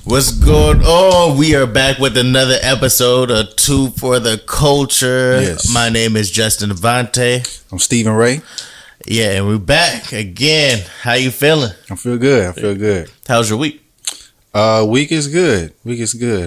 What's going on? We are back with another episode of Two for the Culture. Yes. My name is Justin Avante. I'm Stephen Ray. Yeah, and we're back again. How you feeling? I feel good. How's your week? Week is good.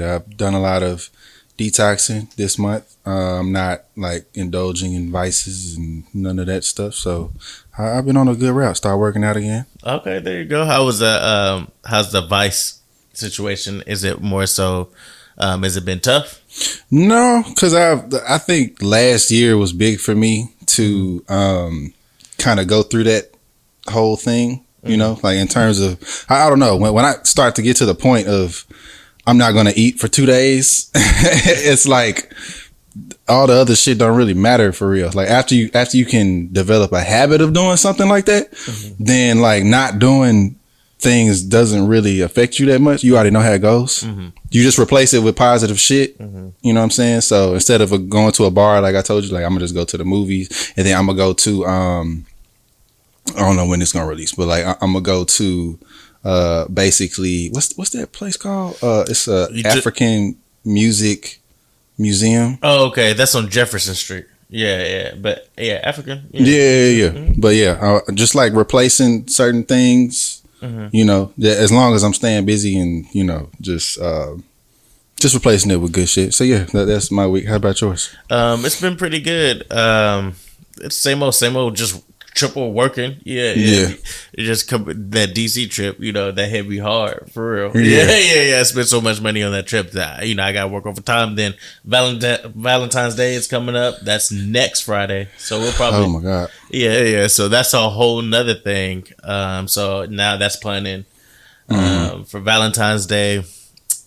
I've done a lot of detoxing this month. I'm not like indulging in vices and none of that stuff. So I've been on a good route. Start working out again. Okay, there you go. How was the how's the vice situation? Is it more so? Has it been tough? No, because I think last year was big for me to kind of go through that whole thing. You know, like in terms of, I don't know, when I start to get to the point of I'm not going to eat for 2 days, it's like all the other shit don't really matter for real. Like after you can develop a habit of doing something like that, then like not doing things doesn't really affect you that much. You already know how it goes. You just replace it with positive shit. You know what I'm saying? So instead of going to a bar, like I told you, like I'm gonna just go to the movies, and then I'm gonna go to I don't know when it's gonna release, but like I'm gonna go to basically what's that place called? It's a African music museum. Oh, okay, that's on Jefferson Street. Yeah, but yeah, African. Yeah. But yeah, just like replacing certain things. You know, as long as I'm staying busy and you know just replacing it with good shit. So yeah, that's my week. How about yours? It's been pretty good. It's same old, just triple working. Yeah. It just come that DC trip, you know, that hit me hard for real. Yeah. I spent so much money on that trip that you know I got to work overtime. Then Valentine's Day is coming up. That's next Friday, so we'll probably. Oh my god. Yeah. So that's a whole nother thing. So now that's planning for Valentine's Day.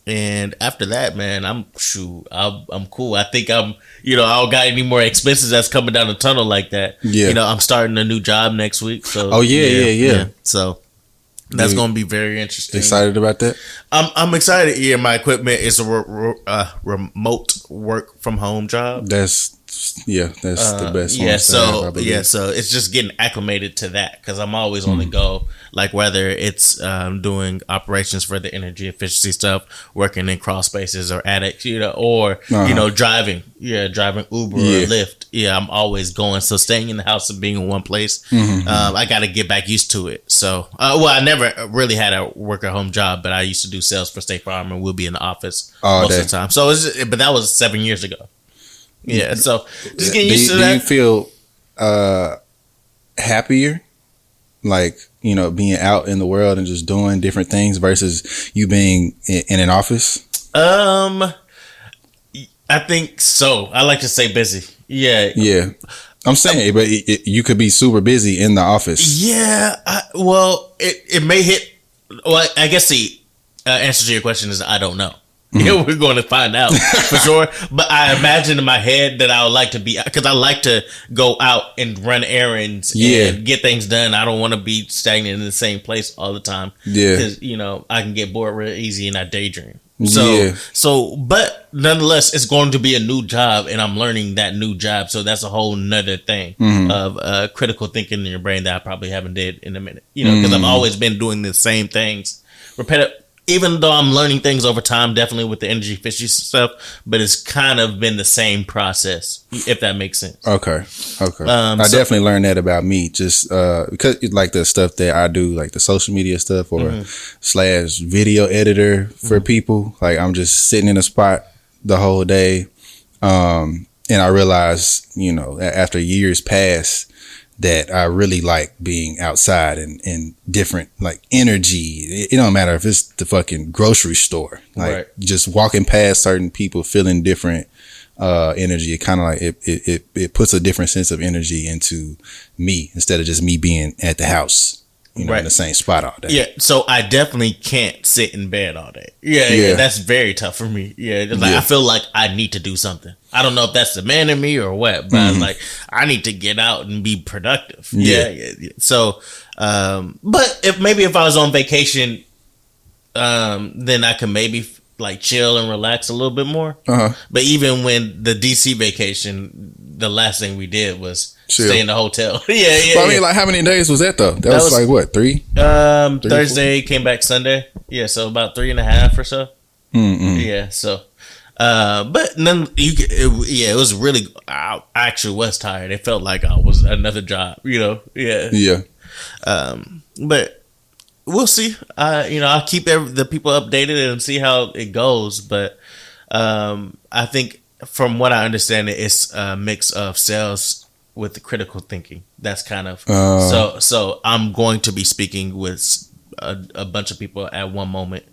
And after that, man, I'm cool. I think I don't got any more expenses that's coming down the tunnel like that. Yeah. You know, I'm starting a new job next week. So yeah. So that's going to be very interesting. Excited about that? I'm excited. Yeah, my equipment is a remote work from home job. That's the best. So it's just getting acclimated to that because I'm always on the go. Like whether it's doing operations for the energy efficiency stuff, working in crawl spaces or attics, you know, or you know, driving Uber or Lyft. Yeah, I'm always going. So staying in the house and being in one place, I got to get back used to it. So, I never really had a work at home job, but I used to do sales for State Farm and we'll be in the office most of the time. So, but that was 7 years ago. Yeah, so just getting used to that. Do you feel happier, like, you know, being out in the world and just doing different things versus you being in an office? I think so. I like to stay busy. Yeah. I'm saying, but you could be super busy in the office. Yeah. It may hit. Well, I guess the answer to your question is I don't know. Yeah, we're going to find out for sure. But I imagine in my head that I would like to be, because I like to go out and run errands and get things done. I don't want to be stagnant in the same place all the time. Yeah. Because, you know, I can get bored real easy and I daydream. But nonetheless, it's going to be a new job and I'm learning that new job. So that's a whole nother thing of critical thinking in your brain that I probably haven't did in a minute. You know, because I've always been doing the same things. Repetitive. Even though I'm learning things over time, definitely with the energy efficiency stuff, but it's kind of been the same process, if that makes sense. Okay. I definitely learned that about me, just because like the stuff that I do, like the social media stuff or / video editor for people. Like I'm just sitting in a spot the whole day, and I realized, you know, after years pass, that I really like being outside and different, like energy. It don't matter if it's the fucking grocery store, like just walking past certain people, feeling different energy. It kind of like it puts a different sense of energy into me instead of just me being at the house, you know, in the same spot all day. Yeah. So I definitely can't sit in bed all day. Yeah. That's very tough for me. Yeah. Like I feel like I need to do something. I don't know if that's the man in me or what, but I'm like, I need to get out and be productive. Yeah. So, but if I was on vacation, then I could maybe like chill and relax a little bit more. But even when the DC vacation, the last thing we did was chill. Stay in the hotel. Yeah. But I mean, like, how many days was that though? That was like what, 3? Thursday, came back Sunday. Yeah, so about 3.5 or so. Yeah, so. But then it was really. I actually was tired. It felt like I was another job. Yeah. But we'll see. I'll keep the people updated and see how it goes. But I think from what I understand, it's a mix of sales with the critical thinking. That's kind of so. I'm going to be speaking with a bunch of people at one moment.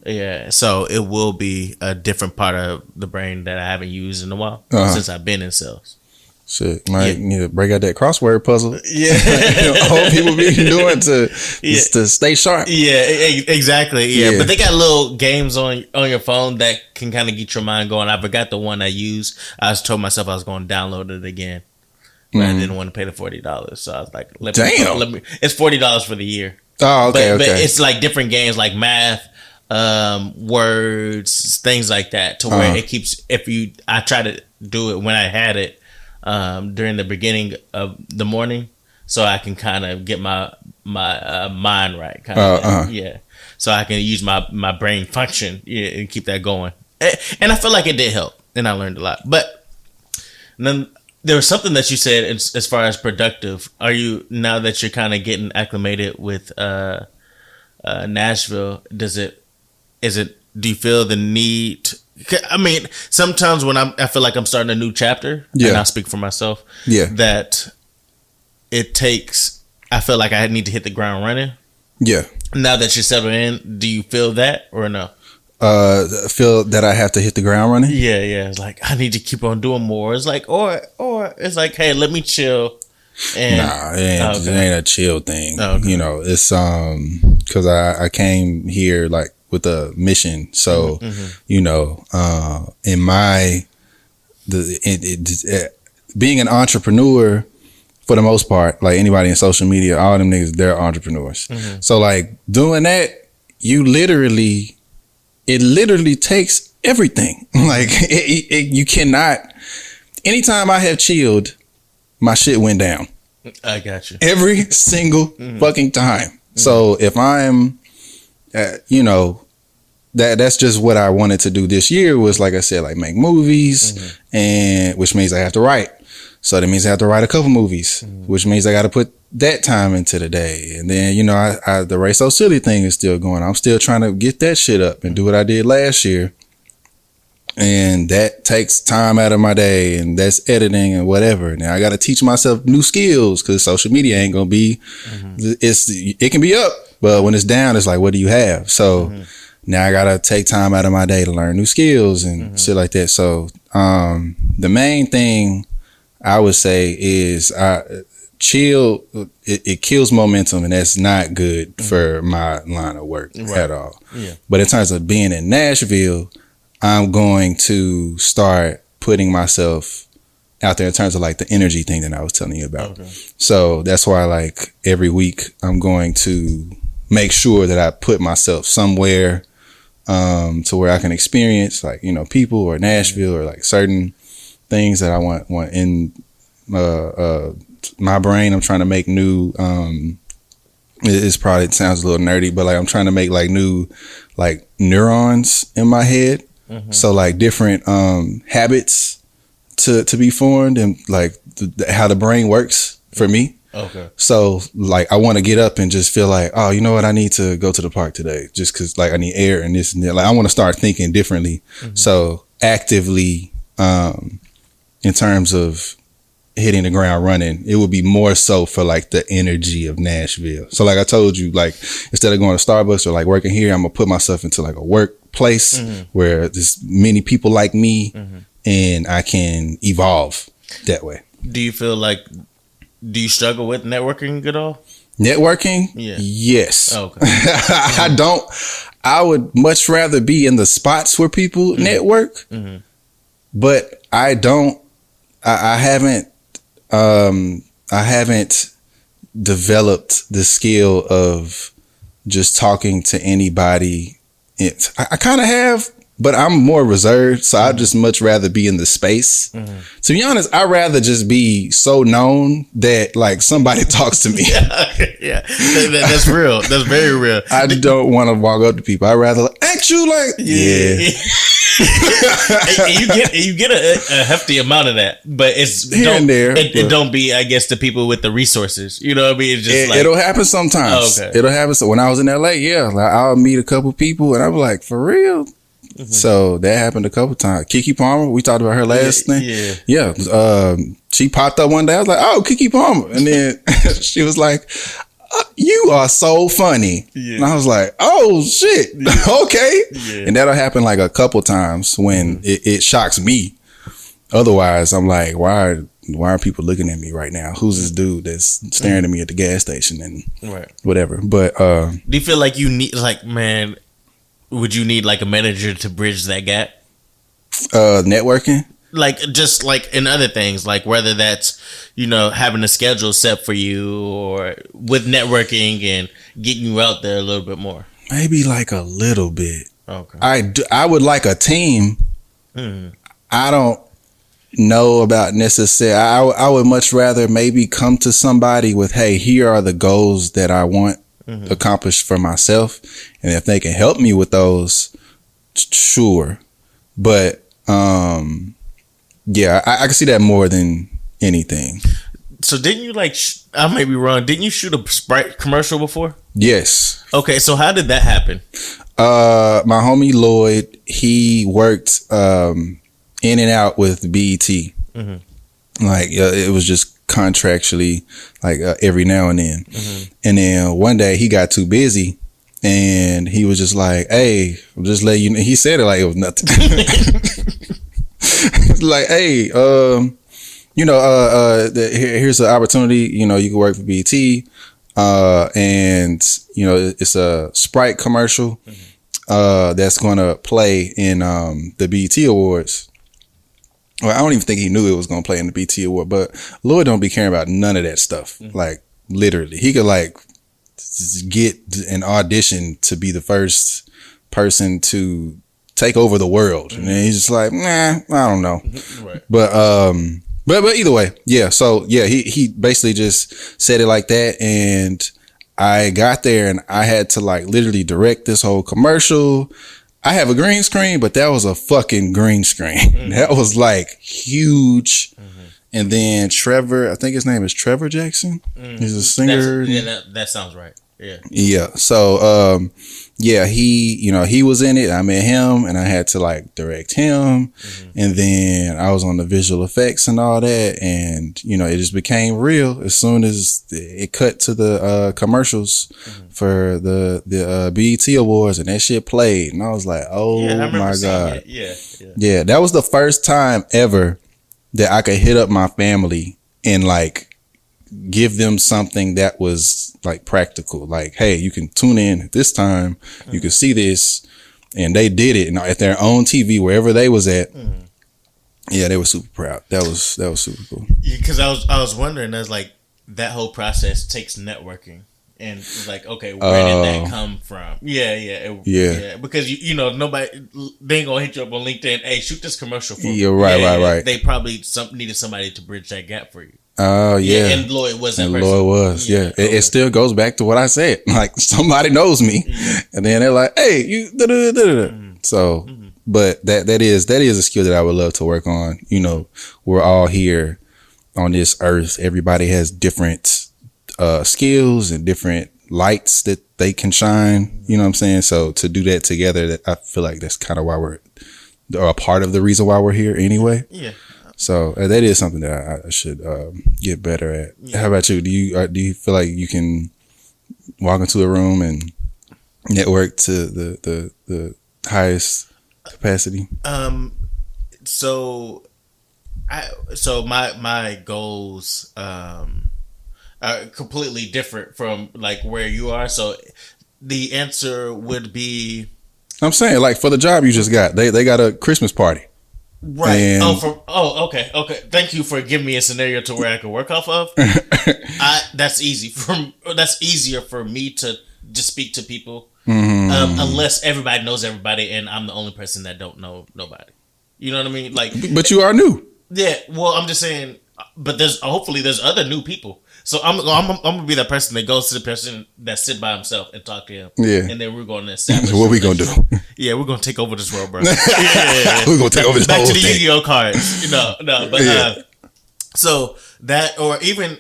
Yeah, so it will be a different part of the brain that I haven't used in a while since I've been in sales. Shit, might need to break out that crossword puzzle. Yeah, all people be doing to stay sharp. Yeah, exactly. Yeah, but they got little games on your phone that can kind of get your mind going. I forgot the one I used. I was told myself I was going to download it again, but I didn't want to pay the $40, so I was like, let me. It's $40 for the year. Oh, okay, but it's like different games like math. Words, things like that, to where it keeps. I try to do it when I had it during the beginning of the morning, so I can kind of get my mind right, kind of yeah. So I can use my brain function, and keep that going. And I feel like it did help, and I learned a lot. But then there was something that you said as far as productive. Are you, now that you're kind of getting acclimated with Nashville? Do you feel the need? I mean, sometimes when I feel like I'm starting a new chapter, and I speak for myself, that it takes. I feel like I need to hit the ground running. Yeah. Now that you're settled in, do you feel that or no? Feel that I have to hit the ground running? Yeah. It's like I need to keep on doing more. It's like or it's like, hey, let me chill. And, it ain't a chill thing. Okay. It's because I came here like with a mission. So, in being an entrepreneur, for the most part, like anybody in social media, all them niggas, they're entrepreneurs. So like doing that, it literally takes everything. Like you cannot, anytime I have chilled, my shit went down. I got you. Every single fucking time. So if I'm, that's just what I wanted to do this year was, like I said, like make movies, and which means I have to write. So that means I have to write a couple movies, which means I got to put that time into the day. And then, the Ray So Silly thing is still going. I'm still trying to get that shit up and do what I did last year. And that takes time out of my day, and that's editing and whatever. Now I got to teach myself new skills because social media ain't going to be, it can be up, but when it's down, it's like, what do you have? So now I got to take time out of my day to learn new skills and shit like that. So, the main thing I would say is chill. It kills momentum, and that's not good for my line of work at all. Yeah. But in terms of being in Nashville, I'm going to start putting myself out there in terms of like the energy thing that I was telling you about. Okay. So that's why like every week I'm going to make sure that I put myself somewhere to where I can experience like, people or Nashville or like certain things that I want in my brain. I'm trying to make new it sounds a little nerdy, but like I'm trying to make like new like neurons in my head. So like different habits to be formed, and like how the brain works for me. Okay. So like I want to get up and just feel like, oh, you know what, I need to go to the park today just because like I need air and this and that. Like I want to start thinking differently. So actively in terms of hitting the ground running, it would be more so for like the energy of Nashville. So like I told you, like instead of going to Starbucks or like working here, I'm gonna put myself into like a workplace where there's many people like me, and I can evolve that way. Do you feel like, do you struggle with networking at all? Networking? Yeah. Yes. Okay. I would much rather be in the spots where people network, but I haven't developed the skill of just talking to anybody. I kind of have, but I'm more reserved, so I'd just much rather be in the space. To be honest, I'd rather just be so known that like somebody talks to me. Yeah, that's real. That's very real. I don't want to walk up to people. I'd rather like, ain't you like, yeah. and you get a hefty amount of that, but it's Here and there. It don't be, I guess, the people with the resources. You know what I mean? It's just It'll happen sometimes. Oh, okay. It'll happen. So when I was in LA, yeah, like I'll meet a couple people, and I'm like, for real. So that happened a couple times. Kiki Palmer, we talked about her last thing. Yeah. She popped up one day. I was like, oh, Kiki Palmer, and then she was like, you are so funny. And I was like, oh shit. Okay. And that'll happen like a couple times when it shocks me. Otherwise, I'm like, why are people looking at me right now? Who's this dude that's staring at me at the gas station and whatever? But do you feel like you need, like, man, would you need like a manager to bridge that gap? Networking? Like, just like in other things, like whether that's, you know, having a schedule set for you or with networking and getting you out there a little bit more. Maybe like a little bit. Okay. I would like a team. I don't know about necessarily. I would much rather maybe come to somebody with, hey, here are the goals that I want accomplished for myself. And if they can help me with those, sure. But, yeah, I can see that more than anything. So didn't you like, I may be wrong, didn't you shoot a Sprite commercial before? Yes. Okay, so how did that happen? My homie Lloyd, he worked in and out with BET. Like it was just contractually, like every now and then. And then one day he got too busy and he was just like, hey, I'm just letting you know. He said it like it was nothing. Like, hey, you know, here's an opportunity, you know, you can work for BET, and you know, it's a Sprite commercial that's gonna play in the BET Awards. Well, I don't even think he knew it was gonna play in the BET Award, but Lloyd don't be caring about none of that stuff. Like literally, he could like get an audition to be the first person to take over the world, and then he's just like, nah, I don't know. But either way, yeah. So yeah, he basically just said it like that, and I got there and I had to like literally direct this whole commercial. I have a green screen, but that was a fucking green screen. That was like huge. And then Trevor, I think his name is Trevor Jackson. He's a singer. That sounds right. Yeah. Yeah. So, yeah, he was in it. I met him and I had to like direct him. And then I was on the visual effects and all that. And, you know, it just became real as soon as it cut to the commercials for the BET Awards, and that shit played. And I was like, oh my God. Yeah. That was the first time ever that I could hit up my family and like give them something that was like practical. Like, hey, you can tune in at this time. You can see this. And they did it, and at their own TV, wherever they was at. Yeah, they were super proud. That was super cool. Yeah, because I was wondering, as like that whole process takes networking. And it's like, okay, where did that come from? Yeah. Because you know, nobody, they ain't gonna hit you up on LinkedIn. Hey, shoot this commercial for me. Yeah, right. They probably needed somebody to bridge that gap for you. Oh yeah. And Lloyd was that person. Lloyd was, yeah. Okay. It still goes back to what I said. Like somebody knows me, and then they're like, "Hey, you." So, but that is a skill that I would love to work on. You know, we're all here on this earth. Everybody has different skills and different lights that they can shine. You know what I'm saying? So to do that together, I feel like that's kind of why we're a part of the reason why we're here anyway. Yeah. So that is something that I should get better at. Yeah. How about you? Do you feel like you can walk into a room and network to the highest capacity? So my goals are completely different from like where you are. So the answer would be, I'm saying, like, for the job you just got, they got a Christmas party. Right. And okay. Thank you for giving me a scenario to where I can work off of. That's easy. That's easier for me to just speak to people Mm-hmm. unless everybody knows everybody and I'm the only person that don't know nobody. You know what I mean? Like, But you are new. yeah. Well, I'm just saying. But hopefully there's other new people. So I'm gonna be that person that goes to the person that sit by himself and talk to him. Yeah. And then we're going to establish. What we gonna do? Yeah, we're gonna take over this world, bro. We're gonna take over this Back whole to the thing. Yu-Gi-Oh cards. No, but Yeah. so that, or even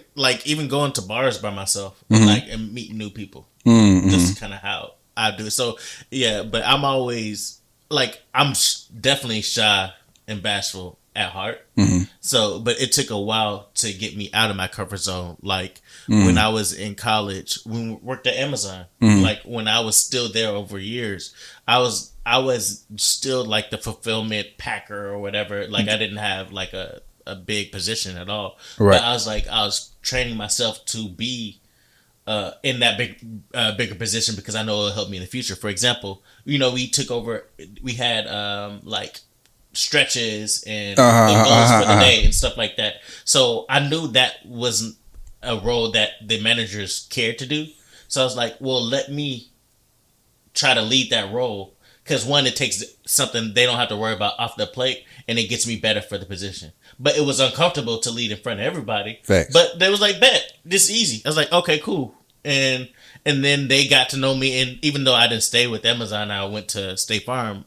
going to bars by myself, Mm-hmm. like, and meeting new people. Mm-hmm. This is kind of how I do it. So yeah, but I'm always like, I'm definitely shy and bashful at heart. Mm-hmm. So, but it took a while to get me out of my comfort zone. Like Mm-hmm. when I was in college, when we worked at Amazon, Mm-hmm. like when I was still there over years, I was still like the fulfillment packer or whatever. Like I didn't have like a big position at all. Right. But I was training myself to be in that bigger position because I know it'll help me in the future. For example, we took over. We had like stretches and the goals for the day and stuff like that. So I knew that wasn't a role that the managers cared to do. So I was like, well, let me try to lead that role. Because one, it takes something they don't have to worry about off the plate, and it gets me better for the position. But it was uncomfortable to lead in front of everybody. Facts. But they was like, bet, this is easy. I was like, okay, cool. And then they got to know me. And even though I didn't stay with Amazon, I went to State Farm.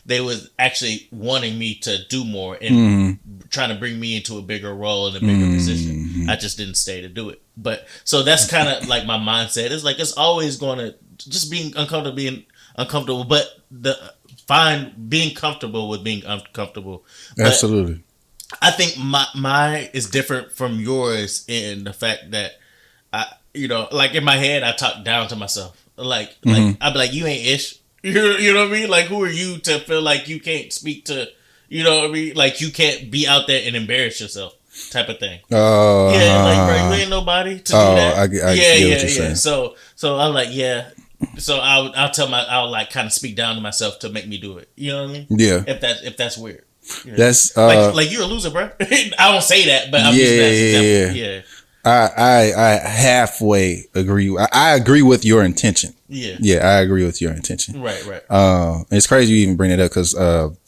They was actually wanting me to do more and trying to bring me into a bigger role and a bigger position. I just didn't stay to do it. But so that's kind of like my mindset. It's like, it's always going to just being uncomfortable, but being comfortable with being uncomfortable. But Absolutely. I think my is different from yours in the fact that like in my head I talk down to myself. Like I'd be like, you ain't ish. You know what I mean? Like, who are you to feel like you can't speak to? You know what I mean? Like, you can't be out there and embarrass yourself, type of thing. Yeah, like, bro, you ain't nobody to do that. I get what you're saying. So I'm like, yeah. So I'll like kind of speak down to myself to make me do it. You know what I mean? Yeah. If that's weird. Yeah. That's like you're a loser, bro. I don't say that, but I'm using that as an example. Yeah. I halfway agree. I agree with your intention. Yeah. I agree with your intention. Right. It's crazy you even bring it up because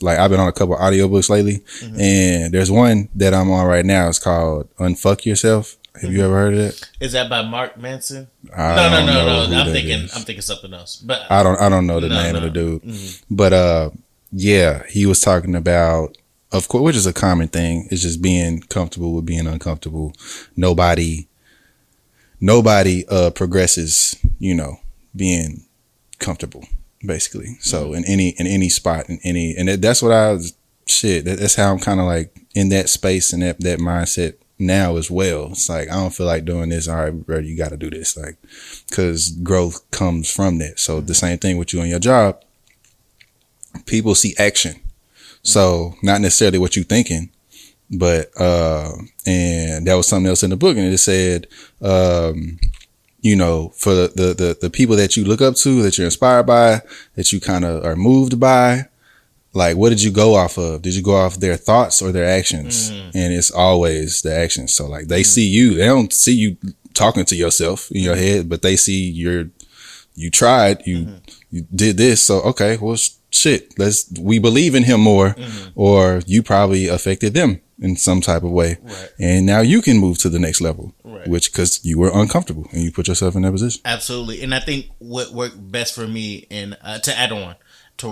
like I've been on a couple of audiobooks lately, and there's one that I'm on right now. It's called "Unfuck Yourself." Have you ever heard of it? Is that by Mark Manson? No. I'm thinking something else. But I don't know the name of the dude. But yeah, he was talking about, of course, which is a common thing. It's just being comfortable with being uncomfortable. Nobody progresses, being comfortable, basically. So in any spot, and that's what that's how I'm kind of like in that space and that mindset now as well. It's like, I don't feel like doing this. All right, bro, you got to do this, like, because growth comes from that. So the same thing with you and your job. People see action, so not necessarily what you thinking, but and that was something else in the book, and it said, for the people that you look up to, that you're inspired by, that you kind of are moved by. Like, what did you go off of? Did you go off their thoughts or their actions? And it's always the actions. So like they see you, they don't see you talking to yourself in your head, but they see you tried, you did this. So, okay, well, shit, we believe in him more, or you probably affected them in some type of way. Right. And now you can move to the next level, right, which, cause you were uncomfortable and you put yourself in that position. Absolutely. And I think what worked best for me to add on, to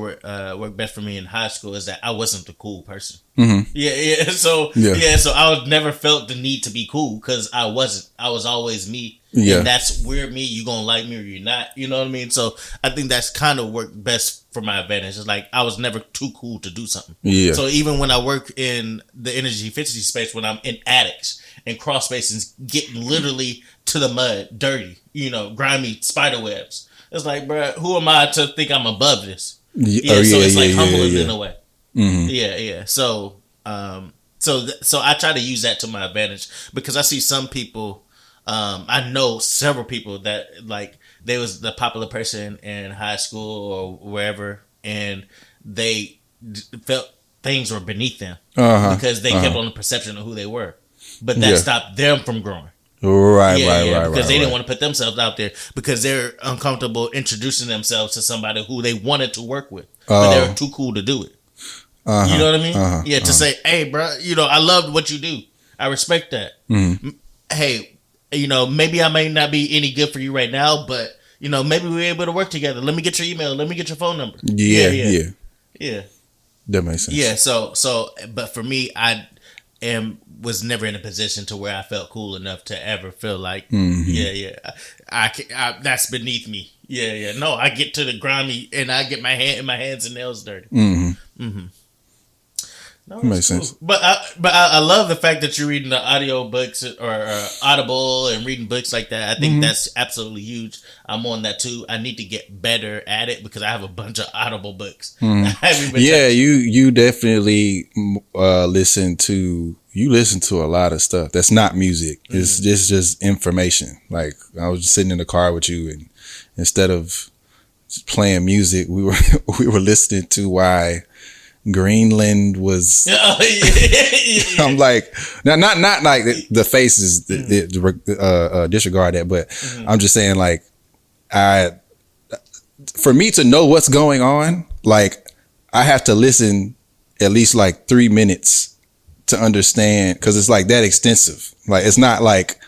work best for me in high school is that I wasn't the cool person. Yeah. So I never felt the need to be cool because I wasn't. I was always me. Yeah. And that's we're me. You gonna like me or you're not. You know what I mean? So I think that's kind of worked best for my advantage. It's like I was never too cool to do something. Yeah. So even when I work in the energy efficiency space, when I'm in attics and crawl spaces, getting literally to the mud, dirty, grimy spider webs. It's like, bro, who am I to think I'm above this? It's like humbling in a way. Yeah. So I try to use that to my advantage because I see some people. I know several people that like they was the popular person in high school or wherever, and they felt things were beneath them because they kept on the perception of who they were, but that stopped them from growing. Right, because they didn't want to put themselves out there because they're uncomfortable introducing themselves to somebody who they wanted to work with, but they're too cool to do it. You know what I mean? To say, hey, bro, I loved what you do. I respect that. Hey, maybe I may not be any good for you right now, but maybe we're able to work together. Let me get your email. Let me get your phone number. Yeah. That makes sense. Yeah. So, but for me, was never in a position to where I felt cool enough to ever feel like, I that's beneath me. No, I get to the grimy and I get my hands and nails dirty. No, makes sense. But I love the fact that you're reading the audio books or Audible and reading books like that. I think that's absolutely huge. I'm on that too. I need to get better at it because I have a bunch of Audible books. You definitely listen to a lot of stuff that's not music. It's just information. Like I was just sitting in the car with you, and instead of playing music, we were listening to why Greenland was. I'm like, now not like the faces, disregard that, but I'm just saying, like, for me to know what's going on, like, I have to listen at least like 3 minutes to understand, because it's like that extensive. Like, it's not like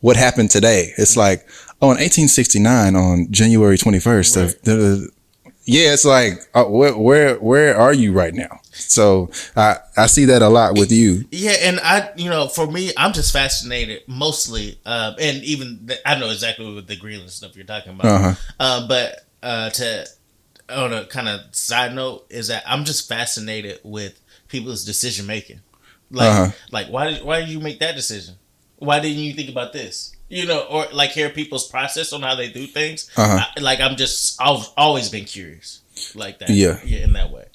what happened today. It's like, in 1869 on January 21st, it's like, where are you right now? So I see that a lot with you. Yeah, and for me, I'm just fascinated mostly, and even I know exactly what the Greenland stuff you're talking about. But on a kind of side note is that I'm just fascinated with people's decision making. Like why did you make that decision? Why didn't you think about this? Or like hear people's process on how they do things. I've always been curious like that. Yeah, in that way.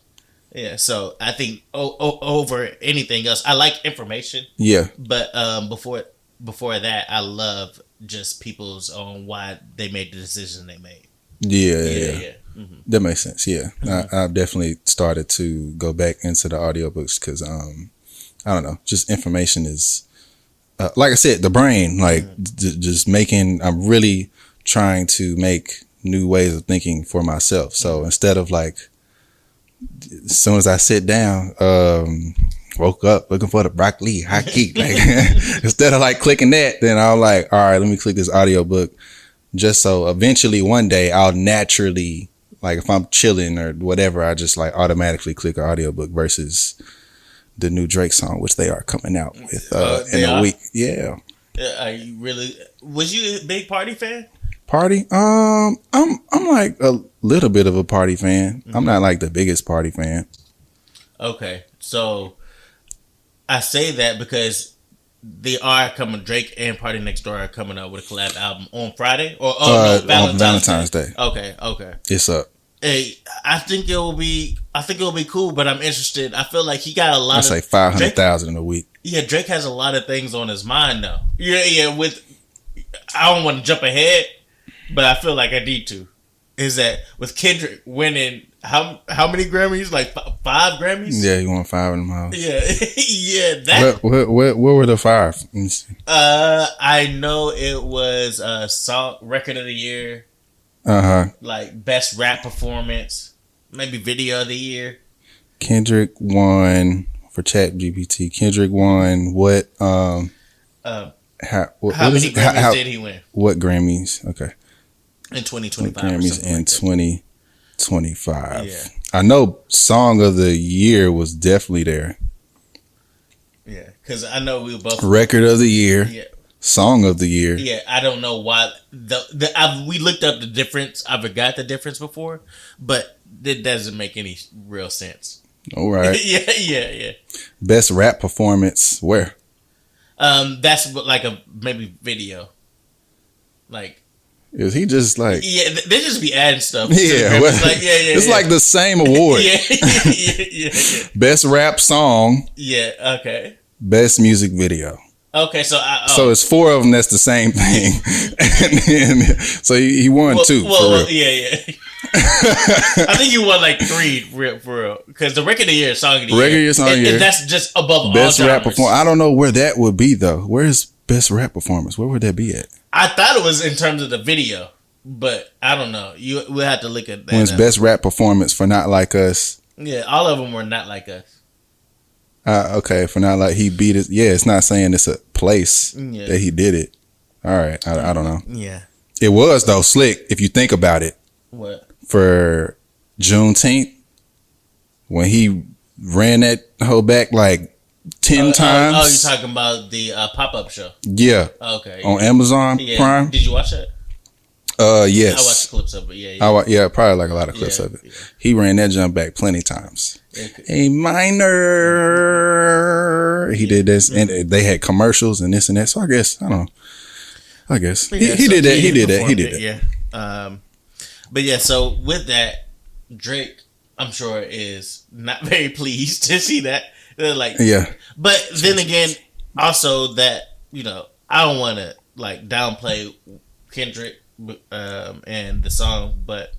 Yeah, so I think over anything else, I like information. Yeah, but before that, I love just people's on why they made the decision they made. Yeah. That makes sense. Yeah, I've definitely started to go back into the audiobooks because I don't know, just information is. Like I said, the brain, like just making, I'm really trying to make new ways of thinking for myself. So instead of like, as soon as I sit down, woke up looking for the broccoli hot key, like, instead of like clicking that, then I'm like, all right, let me click this audiobook just so eventually one day I'll naturally, like if I'm chilling or whatever, I just like automatically click an audiobook versus the new Drake song, which they are coming out with in a week. Yeah. Are you really? Was you a big Party fan? Party? I'm like a little bit of a Party fan. I'm not like the biggest Party fan. Okay, so I say that because they are coming. Drake and Party Next Door are coming out with a collab album on Friday or Valentine's Day. Okay. It's up. Hey, I think it will be cool, but I'm interested. I feel like he got a lot. I say 500,000 a week. Yeah, Drake has a lot of things on his mind though. Yeah. I don't want to jump ahead, but I feel like I need to. Is that with Kendrick winning how many Grammys? Like 5 Grammys? Yeah, you want 5 in the house. Yeah. That. What were the 5? I know it was song record of the year. Like best rap performance, maybe video of the year. Kendrick won for ChatGPT. Kendrick won what? How many Grammys did he win? What Grammys? Okay. In 2025. Grammys in 2025. Yeah. I know Song of the Year was definitely there. Yeah, because I know we were both Record of the Year. Yeah. Song of the Year. Yeah, I don't know why. We looked up the difference. I forgot the difference before, but it doesn't make any real sense. All right. Yeah. Best rap performance, where? That's like a maybe video. Like, is he just like? Yeah, they just be adding stuff. Yeah, well, like, it's like the same award. Yeah. Best rap song. Yeah. Okay. Best music video. Okay, so so it's 4 of them. That's the same thing, and then, so he won 2. Yeah. I think you won like 3 for real, because the record of the year, song of the year, song of the year, that's just above best all rap performance. I don't know where that would be though. Where's best rap performance? Where would that be at? I thought it was in terms of the video, but I don't know. We'll have to look at that. When it's best rap performance for Not Like Us. Yeah, all of them were Not Like Us. Okay, for Not Like he beat it. Yeah, it's not saying it's a place that he did it. All right, I don't know. Yeah, it was though slick if you think about it. What for Juneteenth when he ran that hoe back like 10 times. Oh, you're talking about the pop-up show? Yeah. Okay. On Amazon Prime. Did you watch that? Yes. I watched clips of it. Yeah, probably like a lot of clips of it. Yeah. He ran that jump back plenty times. A minor. He did this, and they had commercials and this and that. So I guess I don't know. I guess he did that. He did that. Yeah. But yeah. So with that, Drake, I'm sure is not very pleased to see that. Like, yeah. But then again, also that I don't want to like downplay Kendrick and the song, but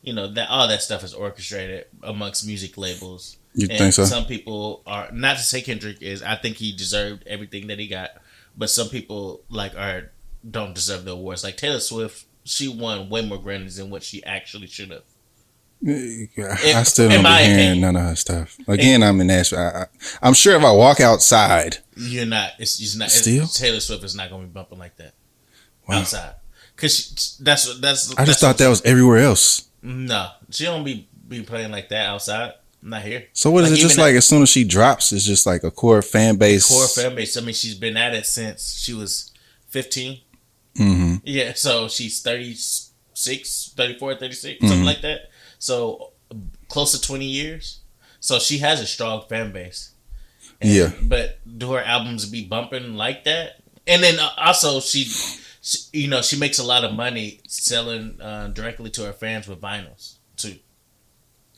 that all that stuff is orchestrated amongst music labels. You think so? Some people are, not to say Kendrick is. I think he deserved everything that he got, but some people don't deserve the awards. Like Taylor Swift, she won way more Grammys than what she actually should have. I still don't be hearing none of her stuff. Again, I'm in Nashville. I'm sure if I walk outside, you're not. It's not. Still, Taylor Swift is not going to be bumping like that outside. Because that's. I just thought that was everywhere else. No, she don't be playing like that outside. Not here. So what is it? Just like as soon as she drops, it's just like a core fan base. I mean, she's been at it since she was 15. Mm-hmm. Yeah, so she's 36, 34, 36, something like that. So close to 20 years. So she has a strong fan base. Yeah. But do her albums be bumping like that? And then also she makes a lot of money selling directly to her fans with vinyls too.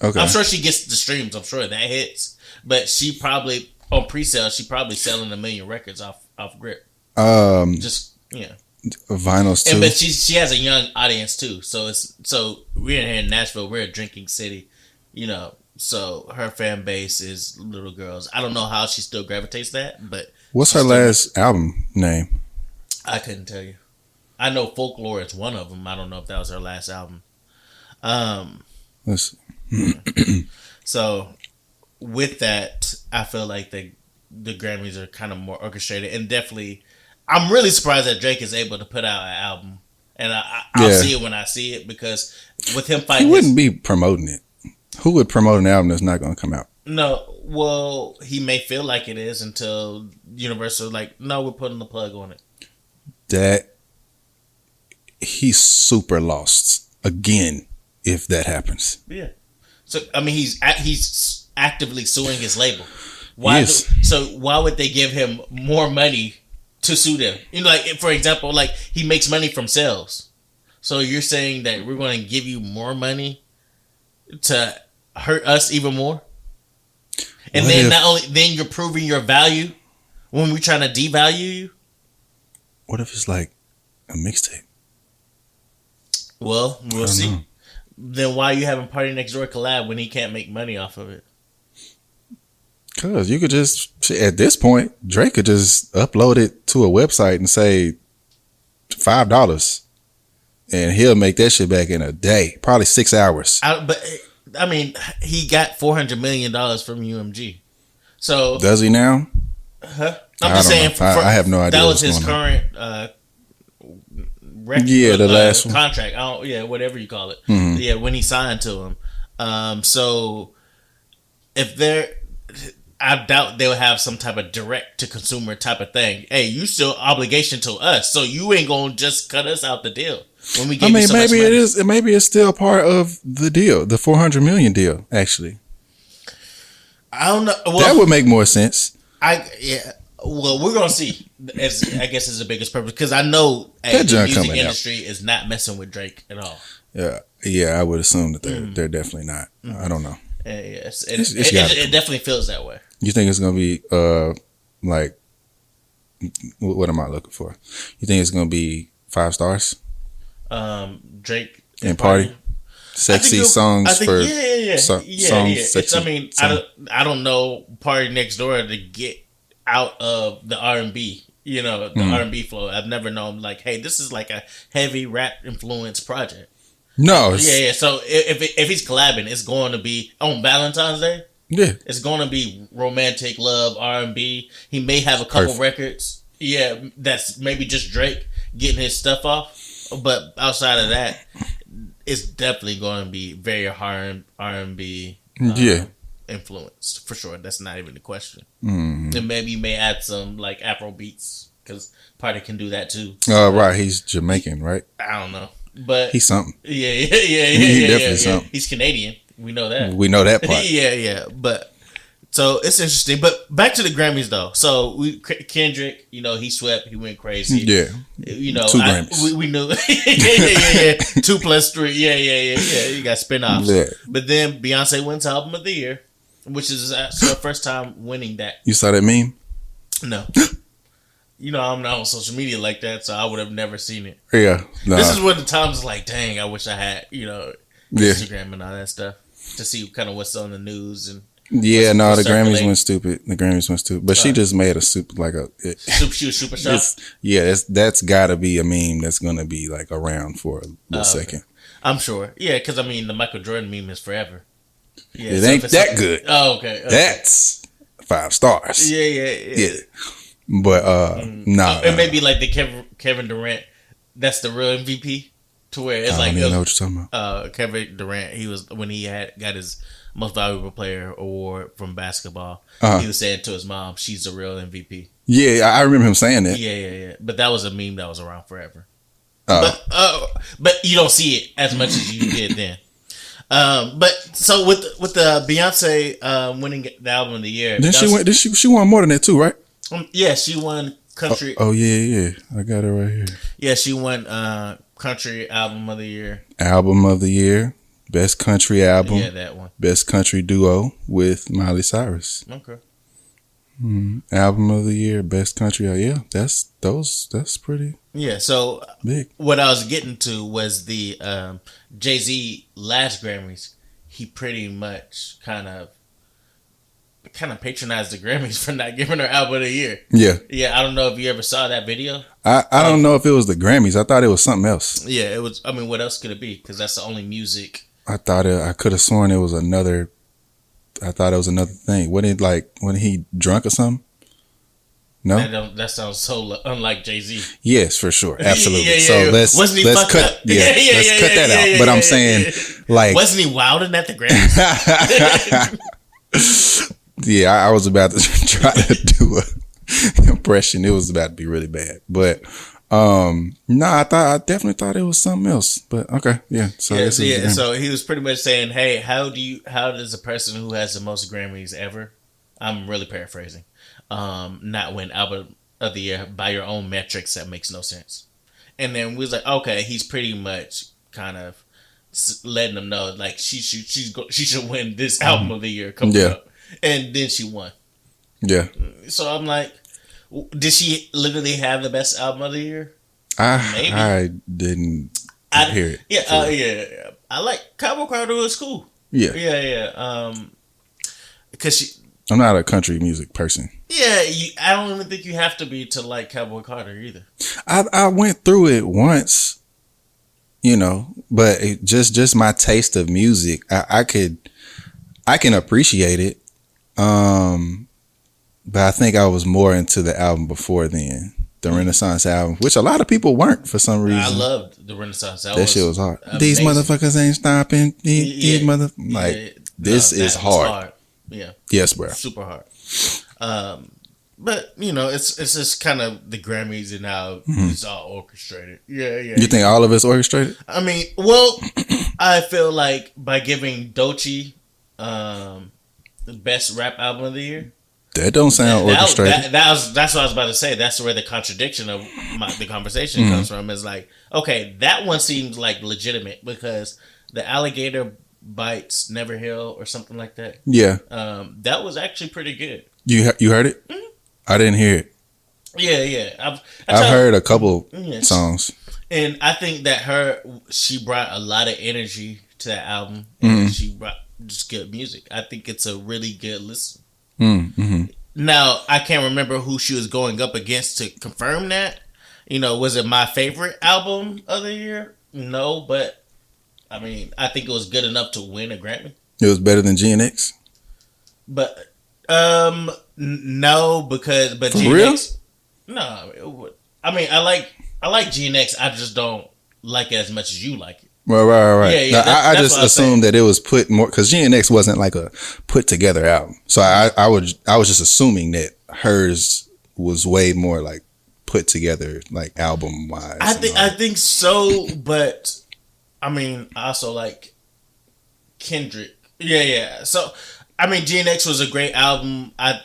Okay. I'm sure she gets the streams. I'm sure that hits. But she probably on pre-sale, she probably selling 1 million records off Grip. Vinyls too. But she has a young audience too. So we're here in Nashville. We're a drinking city, So her fan base is little girls. I don't know how she still gravitates that, but what's her last album name? I couldn't tell you. I know Folklore is one of them. I don't know if that was her last album. Let's So with that, I feel like the Grammys are kind of more orchestrated, and definitely, I'm really surprised that Drake is able to put out an album, and I'll see it when I see it, because with him fighting, he wouldn't be promoting it. Who would promote an album that's not going to come out? No, well, he may feel like it is until Universal no, we're putting the plug on it. That he's super lost again if that happens. Yeah. So I mean, he's actively suing his label. Why? So why would they give him more money to sue them? For example, he makes money from sales. So you're saying that we're going to give you more money to hurt us even more? And then you're proving your value when we're trying to devalue you? What if it's like a mixtape? Well, we'll see. Know. Then why are you having Party Next Door collab when he can't make money off of it? Because you could just, at this point, Drake could just upload it to a website and say $5. And he'll make that shit back in a day. Probably 6 hours. But, I mean, he got $400 million from UMG. So does he now? Huh? I'm just saying. I have no idea. That was his current record, the last contract. Whatever you call it. Mm-hmm. Yeah, when he signed to him. So if I doubt they'll have some type of direct to consumer type of thing. Hey, you still obligation to us, so you ain't gonna just cut us out the deal when we give you so much money. It is. Maybe it's still part of the deal, the $400 million deal. Actually, I don't know. Well, that would make more sense. Well, we're gonna see. I guess is the biggest purpose, because I know the music industry is not messing with Drake at all. Yeah, I would assume that they're definitely not. Mm-hmm. I don't know. Yes, it definitely feels that way. You think it's gonna be what am I looking for? You think it's gonna be 5 stars? Drake and Party. Sexy songs for songs. I don't know Party Next Door to get out of the R&B the R&B flow. I've never known like, hey, this is like a heavy rap influence project. No. Yeah. So if he's collabing, it's going to be on Valentine's Day. Yeah. It's going to be romantic love, R&B. He may have a couple records. Yeah, that's maybe just Drake getting his stuff off. But outside of that, it's definitely going to be very R&B influenced for sure. That's not even a question. And maybe you may add some like Afro beats because Party can do that too. Right. He's Jamaican, right? I don't know, but he's something. Yeah. He's definitely something. He's Canadian. We know that. We know that part. Yeah. But so it's interesting. But back to the Grammys though. So Kendrick, he swept. He went crazy. Yeah. 2 Grammys. We knew. Yeah. 2 plus 3. Yeah. You got spinoffs. Yeah. But then Beyonce wins Album of the Year, which is her first time winning that. You saw that meme? No. I'm not on social media like that, so I would have never seen it. Yeah. Nah. This is when the times like, dang, I wish I had, Instagram and all that stuff to see kind of what's on the news and. Yeah, no, the Grammys went stupid. But she just made she was super sharp. That's got to be a meme that's going to be like around for a second. I'm sure. Yeah, because the Michael Jordan meme is forever. Yeah, it ain't that good. Oh, okay. That's 5 stars. Yeah. But nah. It may be like the Kevin Durant. That's the real MVP. To where it's I don't even know what you're talking about. Kevin Durant. He was when he got his Most Valuable Player award from basketball. He was saying to his mom, "She's the real MVP." Yeah, I remember him saying that. Yeah. But that was a meme that was around forever. But you don't see it as much as you did then. But so with the Beyonce winning the Album of the Year, she won more than that too, right? Yeah, she won country. Oh yeah, I got it right here. Yeah, she won country Album of the Year. Album of the Year, Best Country Album. Yeah, that one. Best Country Duo with Miley Cyrus. Okay. Album of the Year, Best Country. Yeah, that's pretty. Yeah, so big. What I was getting to was the Jay-Z last Grammys. He pretty much kind of patronized the Grammys for not giving her Album of the Year. Yeah. I don't know if you ever saw that video. I don't know if it was the Grammys. I thought it was something else. Yeah, it was. I mean, what else could it be? Because that's the only music. I could have sworn it was another. I thought it was another thing. Wasn't it like when he drunk or something? No, that sounds so unlike Jay-Z. Yes, for sure, absolutely. Yeah. So let's cut. Let's cut that out. But I'm saying, like, wasn't he wilding at the Grammys? Yeah, I was about to try to do an impression. It was about to be really bad, but I definitely thought it was something else. But okay, yeah. So so he was pretty much saying, "Hey, how does a person who has the most Grammys ever?" I'm really paraphrasing. Not win Album of the Year by your own metrics. That makes no sense. And then we was like, okay, he's pretty much kind of letting them know like she should win this Album of the Year coming up. And then she won. Yeah. So I'm like, did she literally have the best Album of the Year? Maybe. I didn't hear it. Yeah. Yeah. I like Cowboy Carter was cool. Yeah. Yeah. Because I'm not a country music person. Yeah. I don't even think you have to be to like Cowboy Carter either. I went through it once, but just my taste of music, I can appreciate it. But I think I was more into the album before then, the Renaissance album, which a lot of people weren't for some reason. I loved the Renaissance album. That shit was hard. Amazing. These motherfuckers ain't stopping. This is hard. Yeah. Yes, bro. Super hard. But it's just kind of the Grammys and how it's all orchestrated. Yeah. You think all of it's orchestrated? I mean, well, I feel like by giving Doechii the best rap album of the year. That don't sound orchestrated. That's what I was about to say. That's where the contradiction of the conversation comes from. Is like, okay, that one seems like legitimate because the alligator bites never heal or something like that. Yeah. That was actually pretty good. You heard it? Mm-hmm. I didn't hear it. Yeah. I've heard a couple songs. And I think that she brought a lot of energy to that album. And she brought just good music. I think it's a really good listen. Mm-hmm. Now, I can't remember who she was going up against to confirm that. Was it my favorite album of the year? No, but I mean, I think it was good enough to win a Grammy. It was better than GNX? But no, but For GNX, no. I mean, I like GNX. I just don't like it as much as you like it. Right. Yeah. I just assumed that it was put more because GNX wasn't like a put together album. So I was just assuming that hers was way more like put together, like album wise. I think so, but I mean, I also like Kendrick. Yeah. So I mean, GNX was a great album. I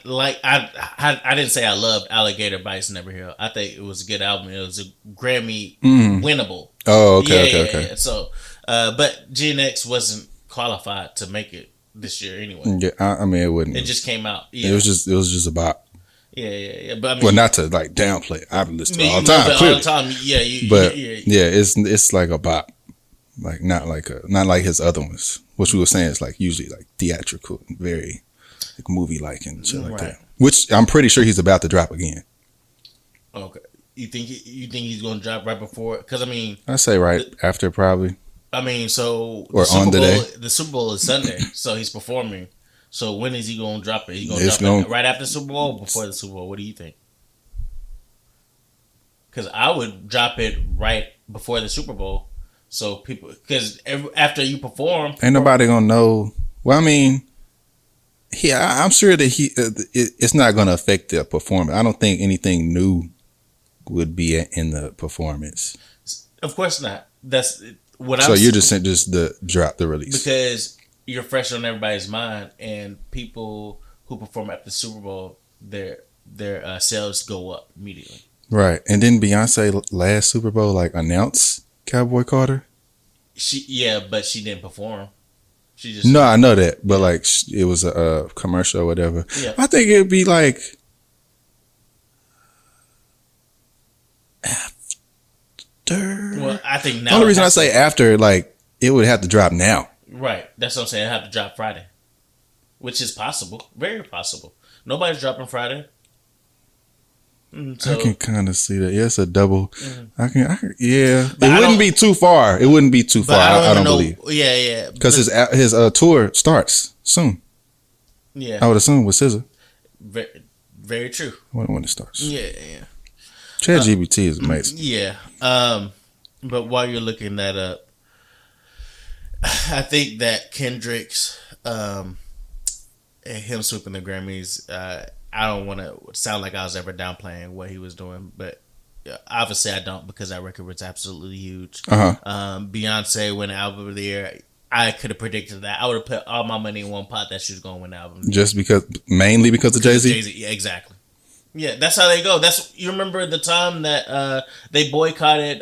didn't say I loved Alligator Bites Never Heal. I think it was a good album. It was a Grammy winnable. Oh, okay. Yeah. So, but GNX wasn't qualified to make it this year anyway. Yeah, I mean, it wouldn't. It just came out. Yeah. It was just a bop. Yeah. But I mean, well, not to like downplay. I've listened to it all the time. All the time. Yeah. It's like a bop. Like not like his other ones, which we were saying is like usually like theatrical, very like movie like and shit like that. Which I'm pretty sure he's about to drop again. Okay, you think he's going to drop right before? Because I mean, I say right after probably. I mean, so or on the day. The Super Bowl is Sunday, so he's performing. So when is he going to drop it? He's going to drop it right after the Super Bowl, or before the Super Bowl. What do you think? Because I would drop it right before the Super Bowl. So people, because after you perform, ain't nobody gonna know. Well, I mean, I'm sure that it's not gonna affect the performance. I don't think anything new would be in the performance. Of course not. That's what. So you're just the drop the release because you're fresh on everybody's mind, and people who perform at the Super Bowl, their sales go up immediately. Right, and then Beyonce last Super Bowl like announced Cowboy Carter. But she didn't perform. She just I know that, but like it was a commercial or whatever. Yeah. I think it'd be like after. Well, I think now. The only reason I say after, like it would have to drop now. Right, that's what I'm saying. I have to drop Friday, which is possible, very possible. Nobody's dropping Friday. So, I can kind of see that. Yeah, it's a double. Mm-hmm. I can. Yeah, it wouldn't be too far. It wouldn't be too far. I don't believe. Yeah. Because his tour starts soon. Yeah, I would assume with SZA. Very, very true. When it starts. Yeah. ChatGPT is amazing. Yeah. But while you're looking that up, I think that Kendrick's and him sweeping the Grammys. I don't want to sound like I was ever downplaying what he was doing, but obviously I don't because that record was absolutely huge. Beyonce win Album of the Year. I could have predicted that. I would have put all my money in one pot that she was going to win Album. Just mainly because of Jay-Z? Jay-Z, yeah, exactly. Yeah, that's how they go. You remember the time that they boycotted,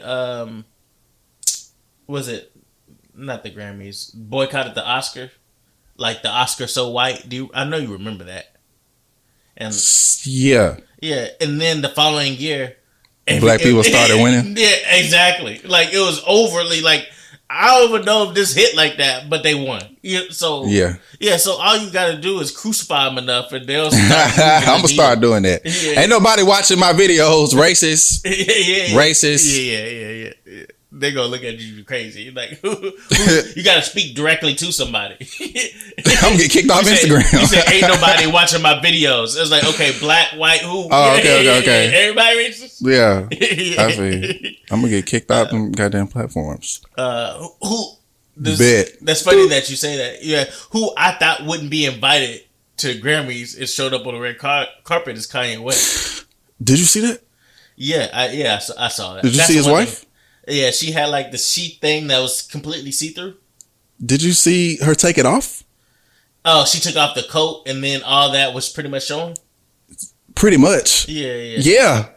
was it not the Grammys, boycotted the Oscar? Like the Oscar So White. I know you remember that. And yeah, and then the following year, black people started winning. Yeah, exactly. Like it was overly like I don't even know if this hit like that, but they won. So all you got to do is crucify them enough, and they'll. I'm gonna start doing that. Yeah. Ain't nobody watching my videos. Racist. Racist. Yeah. They gonna look at you crazy. Like, who you gotta speak directly to somebody. I'm gonna get kicked off Instagram. You said ain't nobody watching my videos. It's like, okay, black, white, who? Oh, okay. Everybody racist? Yeah. I see. I'm gonna get kicked off them goddamn platforms. That's funny that you say that. Yeah. Who I thought wouldn't be invited to Grammys is showed up on the red carpet is Kanye West. Did you see that? Yeah, I saw that. Did you see his wife? Yeah, she had like the sheet thing that was completely see-through. Did you see her take it off? Oh, she took off the coat and then all that was pretty much showing? Pretty much. Yeah.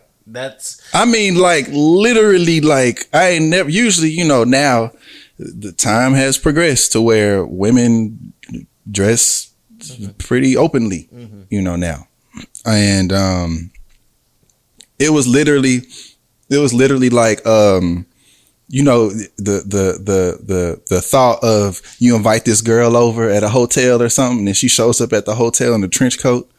I mean, like, literally, like, I ain't never, usually, now the time has progressed to where women dress pretty openly, now. And it was literally like, the thought of you invite this girl over at a hotel or something and she shows up at the hotel in a trench coat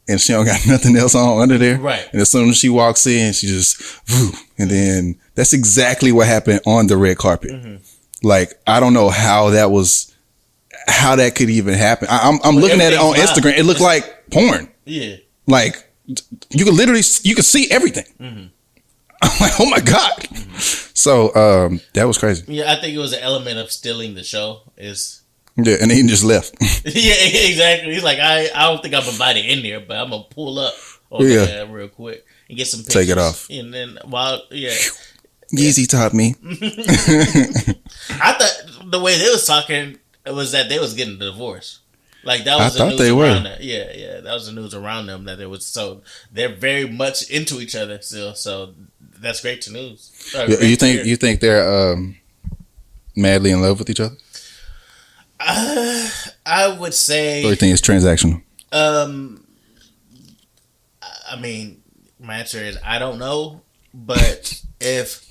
and she don't got nothing else on under there. Right. And as soon as she walks in, she just, whoo, and then that's exactly what happened on the red carpet. Mm-hmm. Like, I don't know how that could even happen. I'm looking at it on Instagram. It looked like porn. Yeah. Like, you could see everything. Mm-hmm. I'm like, oh my God. Mm-hmm. So, that was crazy. Yeah, I think it was an element of stealing the show. Yeah, and he just left. Yeah, exactly. He's like, I don't think I'm invited in there, but I'm going to pull up over there real quick and get some pictures. Take it off. And then, Yeezy taught me. I thought the way they was talking was that they was getting a divorce. Like, that was the news around them. Yeah, that was the news around them, that so they're very much into each other still. So that's great to news. You think they're madly in love with each other? I would say everything is transactional. I mean, my answer is I don't know, but if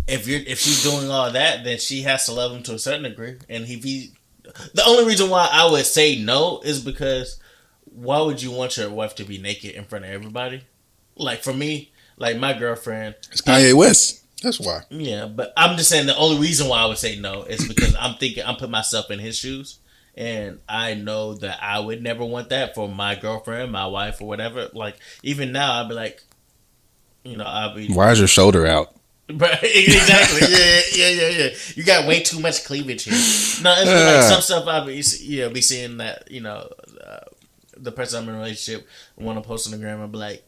she's doing all that, then she has to love him to a certain degree. And the only reason why I would say no is because why would you want your wife to be naked in front of everybody? Like, for me, like, my girlfriend, it's Kanye West. That's why. Yeah, but I'm just saying the only reason why I would say no is because I'm putting myself in his shoes, and I know that I would never want that for my girlfriend, my wife, or whatever. Like, even now, I'd be like, why is your shoulder out? Right, exactly. Yeah. You got way too much cleavage here. No, it's like some stuff I'll be seeing that the person I'm in a relationship want to post on the gram and be like,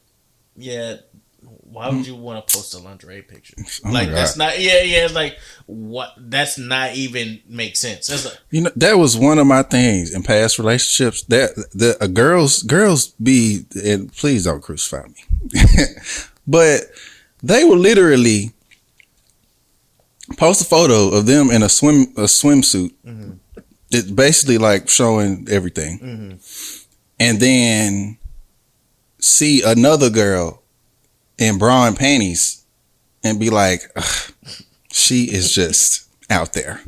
yeah. Why would you want to post a lingerie picture? Oh like, that's not. It's like, what? That's not even make sense. It's like, that was one of my things in past relationships. That the girls be, and please don't crucify me, but they will literally post a photo of them in a swimsuit. Mm-hmm. It's basically like showing everything, mm-hmm. and then see another girl in bra and panties and be like, she is just out there.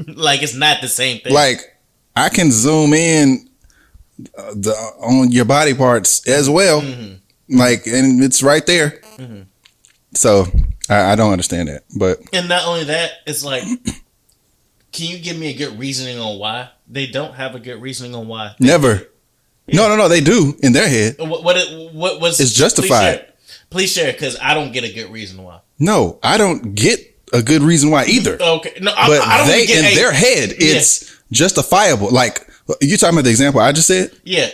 Like, it's not the same thing. Like, I can zoom in on your body parts as well. Mm-hmm. Like, and it's right there. Mm-hmm. So I don't understand that. But and not only that, it's like, can you give me a good reasoning on why? They don't have a good reasoning on why. Never. Yeah. No, they do in their head. What was it's justified. Please share, because I don't get a good reason why. No, I don't get a good reason why either. Okay, no, but I don't in their head, it's justifiable. Like, you talking about the example I just said? Yeah,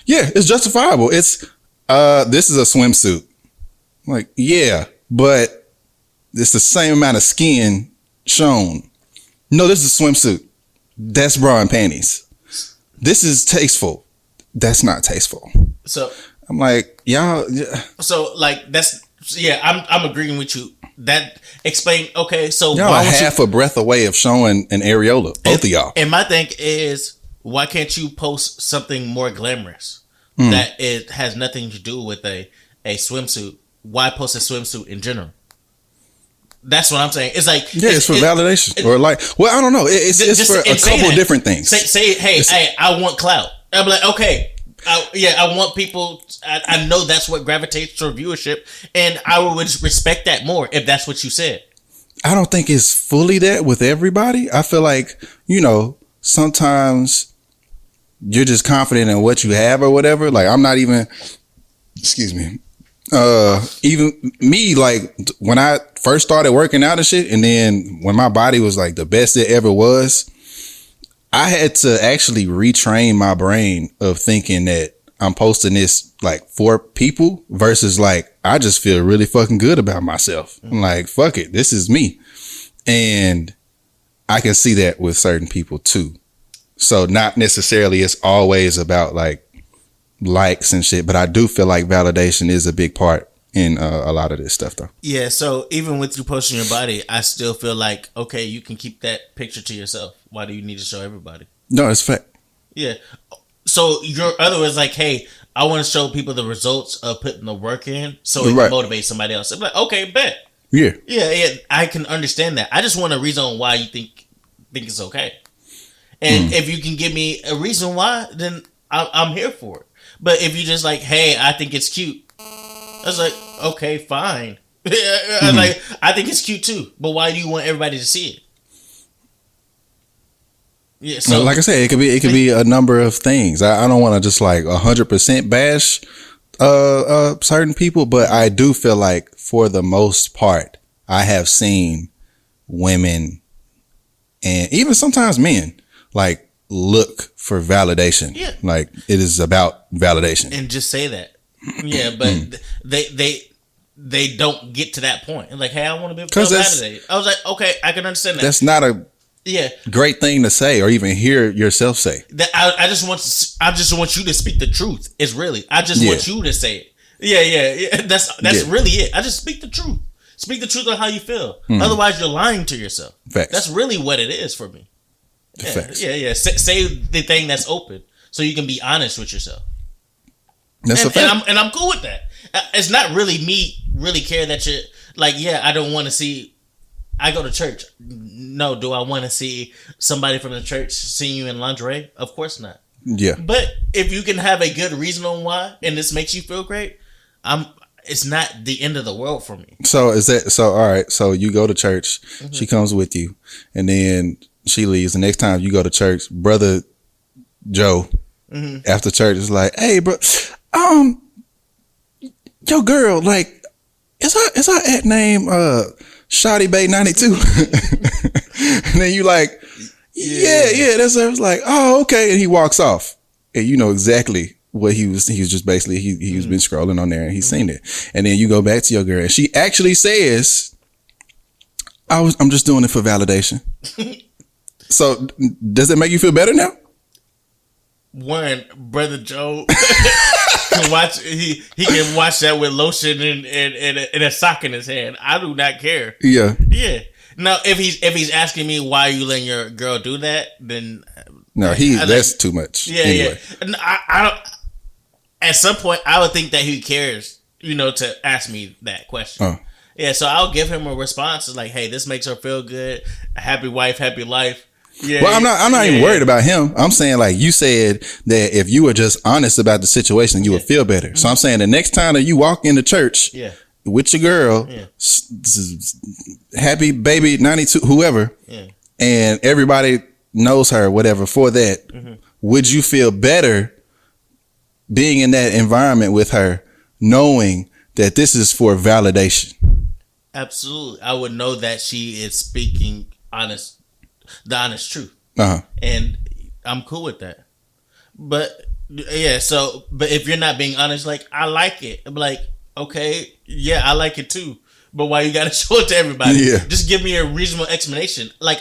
it's justifiable. It's this is a swimsuit. Like, yeah, but it's the same amount of skin shown. No, this is a swimsuit. That's bra and panties. This is tasteful. That's not tasteful. So I'm like, y'all. Yeah. So, like, I'm agreeing with you. That explain. Okay, so y'all half a breath away of showing an areola, both of y'all. And my thing is, why can't you post something more glamorous that it has nothing to do with a swimsuit? Why post a swimsuit in general? That's what I'm saying. It's like, it's for validation, or like, well, I don't know. It's for a couple of different things. Say, hey, I want clout. I'm like, okay. I want people. I know that's what gravitates to viewership, and I would respect that more if that's what you said. I don't think it's fully that with everybody. I feel like, sometimes you're just confident in what you have or whatever. Like, I'm not even. Excuse me. Even me, like, when I first started working out and shit, and then when my body was like the best it ever was, I had to actually retrain my brain of thinking that I'm posting this like for people versus like, I just feel really fucking good about myself. I'm like, fuck it, this is me. And I can see that with certain people too. So not necessarily it's always about like likes and shit, but I do feel like validation is a big part in a lot of this stuff though. Yeah, so even with you posting your body, I still feel like, okay, you can keep that picture to yourself. Why do you need to show everybody? No, it's fact. Yeah. So your other was like, hey, I want to show people the results of putting the work in so it can motivate somebody else. I'm like, okay, bet. Yeah. Yeah, I can understand that. I just want a reason why you think it's okay. And if you can give me a reason why, then I'm here for it. But if you just like, hey, I think it's cute, I was like, okay, fine. Like, I think it's cute too, but why do you want everybody to see it? Yeah, so like I said, it could be a number of things. I don't want to just like 100% bash certain people, but I do feel like for the most part, I have seen women and even sometimes men like look for validation. Yeah, like it is about validation, and just say that. Yeah, but they don't get to that point. And like, hey, I want to be validated. I was like, okay, I can understand that. That's not a great thing to say or even hear yourself say. That I just want you to speak the truth. It's really I just want you to say it. Yeah. That's really it. I just speak the truth. Speak the truth on how you feel. Otherwise, you're lying to yourself. Facts. That's really what it is for me. Facts. Yeah. Say the thing that's open so you can be honest with yourself. That's a fact. And I'm cool with that. It's not really me really care that you're like, yeah, I don't want to see. I go to church. No, do I want to see somebody from the church seeing you in lingerie? Of course not. Yeah. But if you can have a good reason on why, and this makes you feel great, it's not the end of the world for me. So all right. So you go to church, she comes with you, and then she leaves. The next time you go to church, brother Joe, after church is like, hey, bro, your girl, like, is her at name Shotty Bay 92? And then you like, yeah, that's her. I was like, oh, okay. And he walks off. And you know exactly what he was just basically, he was been scrolling on there and he's seen it. And then you go back to your girl and she actually says, I'm just doing it for validation. So does it make you feel better now? One, brother Joe can watch. He can watch that with lotion and a sock in his hand. I do not care. Yeah. Now, if he's asking me why you letting your girl do that, then no, that's too much. Yeah, anyway. Yeah. I don't. At some point, I would think that he cares, to ask me that question. Oh. Yeah, so I'll give him a response. It's like, hey, this makes her feel good. A happy wife, happy life. Yeah. Well, I'm not even worried about him. I'm saying, like, you said that if you were just honest about the situation, you would feel better. So I'm saying the next time that you walk into church with your girl, happy baby 92, whoever, and everybody knows her, whatever, for that, would you feel better being in that environment with her, knowing that this is for validation? Absolutely. I would know that she is speaking the honest truth. And I'm cool with that. But but if you're not being honest, like, I like it, I'm like, okay, yeah, I like it too. But why you gotta show it to everybody? Yeah. Just give me a reasonable explanation. Like,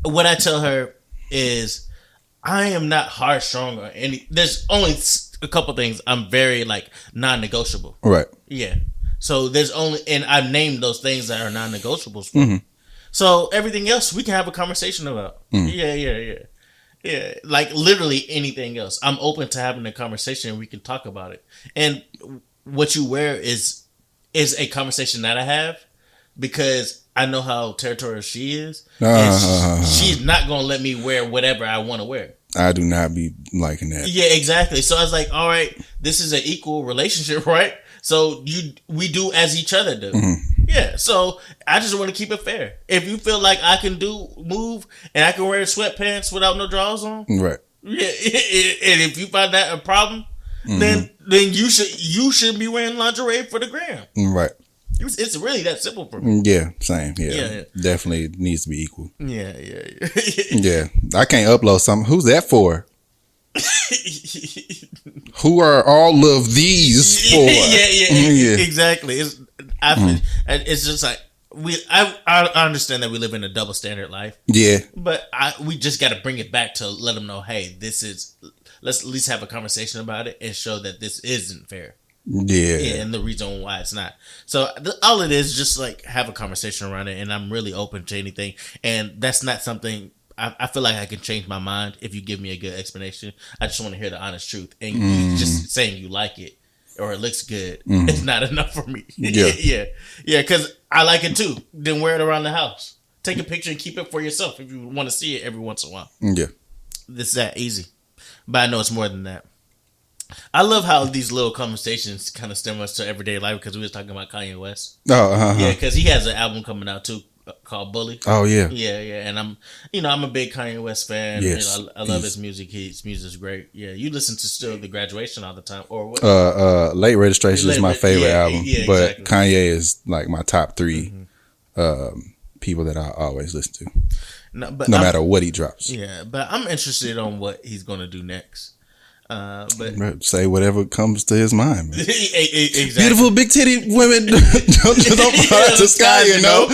what I tell her is, I am not hard, strong, or any. There's only a couple things I'm very, like, non-negotiable. Right. Yeah. So there's only, and I've named those things that are non-negotiables for me. So everything else we can have a conversation about. Yeah. Like, literally anything else. I'm open to having a conversation and we can talk about it. And what you wear is a conversation that I have, because I know how territorial she is. And she's not going to let me wear whatever I want to wear. I do not be liking that. Yeah, exactly. So I was like, all right, this is an equal relationship, right? So we do as each other do. Yeah, so I just want to keep it fair. If you feel like I can move and I can wear sweatpants without no drawers on, right? Yeah, and if you find that a problem, then you should be wearing lingerie for the gram, right? It's really that simple for me. Yeah, same. Yeah. Definitely needs to be equal. Yeah. Yeah, I can't upload something. Who's that for? Who are all of these for? Yeah. Exactly. It's just like I understand that we live in a double standard life. Yeah. But we just got to bring it back to let them know, hey, let's at least have a conversation about it and show that this isn't fair. Yeah. And the reason why it's not. So all it is just like have a conversation around it, and I'm really open to anything. And that's not something I feel like I can change my mind if you give me a good explanation. I just want to hear the honest truth. And just saying you like it or it looks good, it's not enough for me. Yeah, because I like it too. Then wear it around the house. Take a picture and keep it for yourself if you want to see it every once in a while. Yeah. It's that easy. But I know it's more than that. I love how these little conversations kind of stem us to everyday life because we was talking about Kanye West. Oh, yeah, because he has an album coming out too called Bully. Oh yeah, yeah, and I'm a big Kanye West fan. Yes, I love his music. His music's great. Yeah, you listen to still The Graduation all the time, or what? Late Registration is my favorite album, but exactly. Kanye is like my top 3 people that I always listen to, no matter what he drops. Yeah, but I'm interested on what he's gonna do next. But say whatever comes to his mind, man. Exactly. Beautiful big titty women don't fly to the sky, you know.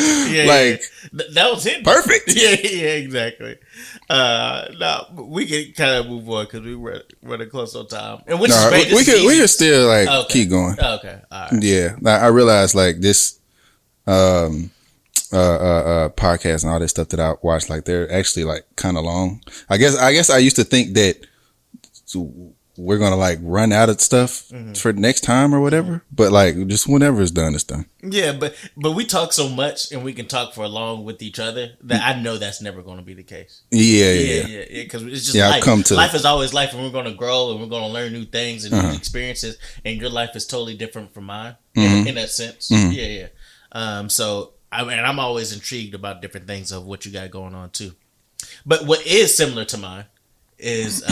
That was it. Perfect. Yeah, exactly. No, we can kind of move on because we were running close on time, and which is great. We can still keep going. Okay, all right. Yeah, I realized like this podcast and all this stuff that I watch, like they're actually like kind of long. I guess I used to think that we're gonna like run out of stuff for next time or whatever, but like just whenever it's done, it's done. Yeah, but we talk so much and we can talk for long with each other that I know that's never going to be the case. Yeah. Because it's just life. Life is always life, and we're going to grow and we're going to learn new things and new experiences. And your life is totally different from mine in that sense. Yeah. So I'm always intrigued about different things of what you got going on too. But what is similar to mine is.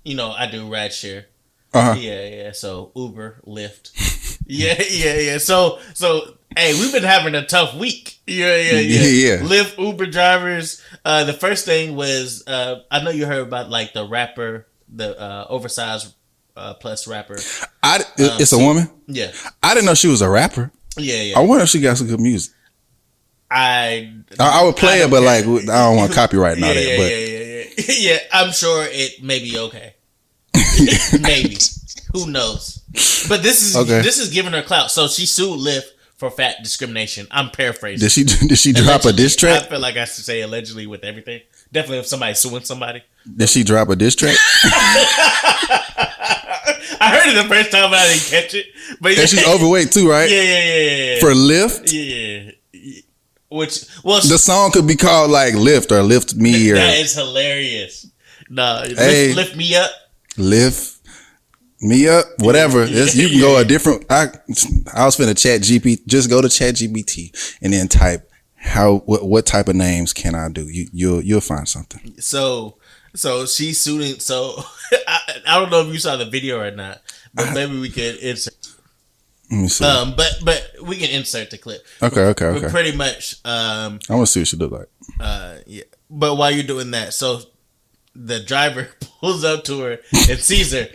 I do ride share. Yeah. So Uber, Lyft. Yeah. So hey, we've been having a tough week. Yeah. Lyft, Uber drivers. The first thing was I know you heard about like the rapper, the oversized plus rapper. It's a woman. Yeah. I didn't know she was a rapper. Yeah. I wonder if she got some good music. I would play it, but like I don't want copyright and all that. But yeah, I'm sure it may be okay. Maybe. Who knows? But this is giving her clout. So she sued Lyft for fat discrimination. I'm paraphrasing. Did she drop a diss track? I feel like I should say allegedly with everything. Definitely if somebody's suing somebody. Did she drop a diss track? I heard it the first time, but I didn't catch it. But and she's overweight too, right? Yeah. For Lyft? Yeah. The song could be called like Lyft or Lift Me, or that is hilarious. No, hey, Lift Me Up. Lift Me Up, whatever. You can go a different. I was finna chat GPT. Just go to Chat GPT and then type what type of names can I do? You'll find something. So she's suing. So I don't know if you saw the video or not, but maybe we could insert. Let me see. But we can insert the clip. Okay. But pretty much. I want to see what she look like. Yeah. But while you're doing that, so the driver pulls up to her and sees her.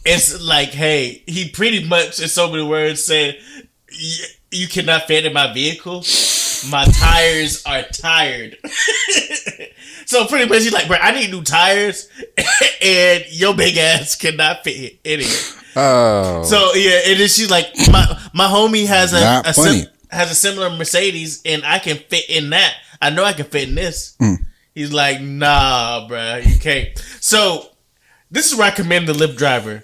It's like, hey, he pretty much in so many words said, "You cannot fit in my vehicle. My tires are tired." So pretty much he's like, bro, I need new tires, and your big ass cannot fit in it. Oh. So yeah, and then she's like, my homie has a similar Mercedes, and I can fit in that. I know I can fit in this. He's like, nah, bro, you can't. So this is where I commend the Lyft driver.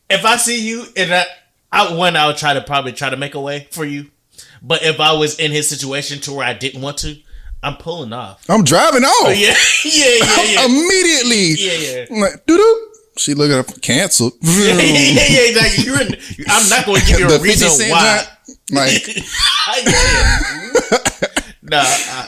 If I see you, and I would probably try to make a way for you. But if I was in his situation to where I didn't want to, I'm pulling off. I'm driving off. Oh, yeah. Immediately. Yeah. I'm like, doo-doo. She looking up canceled. Yeah, exactly. I'm not going to give you a reason why. Like,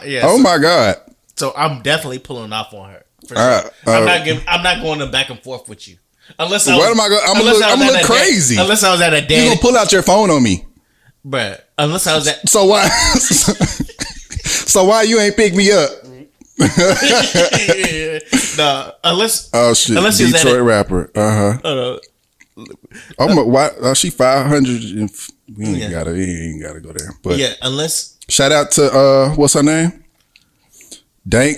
yeah. Oh my God. So I'm definitely pulling off on her. For sure. I'm not going back and forth with you. Unless I was, what am I going? I'm gonna look crazy. Unless I was at a dead. You gonna pull out your phone on me, bruh? Unless I was at. So why? So why you ain't pick me up? No, unless. Oh shit! Unless Detroit rapper. Why? She 500. We ain't gotta go there. But yeah, unless. Shout out to what's her name? Dank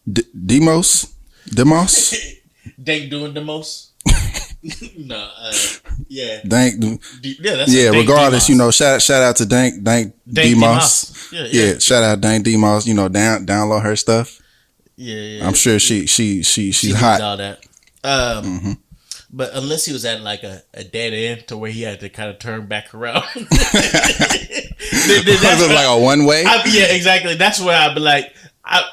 Demos. Dank doing the most. No, yeah. Dank. That's regardless, Demos. Shout out to Dank Demos. Yeah. Shout out Dank Demos. Download her stuff. Yeah. I'm sure she's hot. All that. But unless he was at like a dead end to where he had to kind of turn back around. That's like a one way. Yeah, exactly. That's where I'd be like,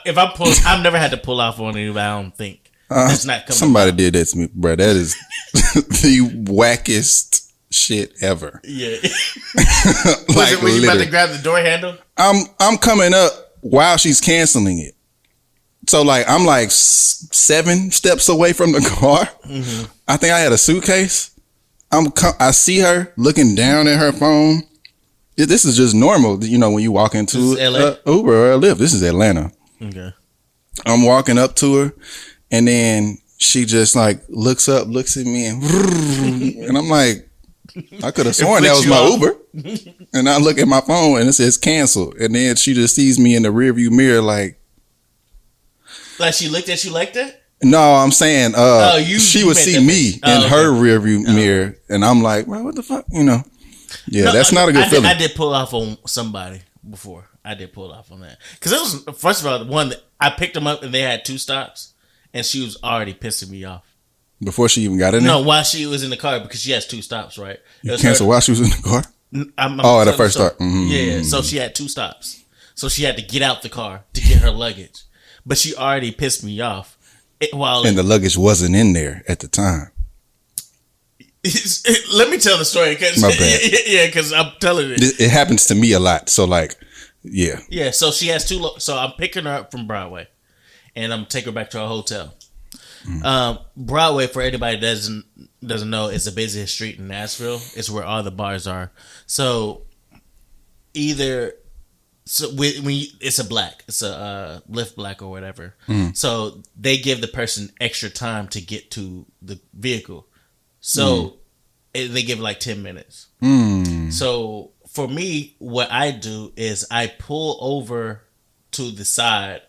if I'm I've never had to pull off on anybody. I don't think. That's not coming. Somebody did that to me, bro. That is the wackest shit ever. Yeah. Like, was it when you about to grab the door handle? I'm coming up while she's canceling it. So like I'm like 7 steps away from the car. Mm-hmm. I think I had a suitcase. I see her looking down at her phone. This is just normal, you know, when you walk into Uber or a Lyft. This is Atlanta. Okay. I'm walking up to her, and then she just like looks up, looks at me, and I'm like, I could have sworn that was my Uber. And I look at my phone and it says cancel. And then she just sees me in the rearview mirror like she looked at you like that? No, I'm saying she would see me in her rearview mirror, and I'm like, bro, what the fuck? You know. Yeah, no, that's not a good feeling. I did pull off on somebody before. I did pull off on that. Because it was, first of all, the one that I picked them up and they had 2 stops, and she was already pissing me off. Before she even got in there? No, while she was in the car, because she has 2 stops, right? You canceled while she was in the car? At the first stop. Mm-hmm. Yeah, so she had 2 stops. So she had to get out the car to get her luggage. But she already pissed me off. And the luggage wasn't in there at the time. Let me tell the story. My bad. Yeah, because I'm telling it. It happens to me a lot. So like, yeah. Yeah, so she has 2. So I'm picking her up from Broadway. And I'm taking her back to her hotel. Mm. Broadway, for anybody that doesn't know, is the busiest street in Nashville. It's where all the bars are. So it's a black, it's a Lyft Black or whatever. Mm. So they give the person extra time to get to the vehicle. So they give like 10 minutes. Mm. So for me, what I do is I pull over to the side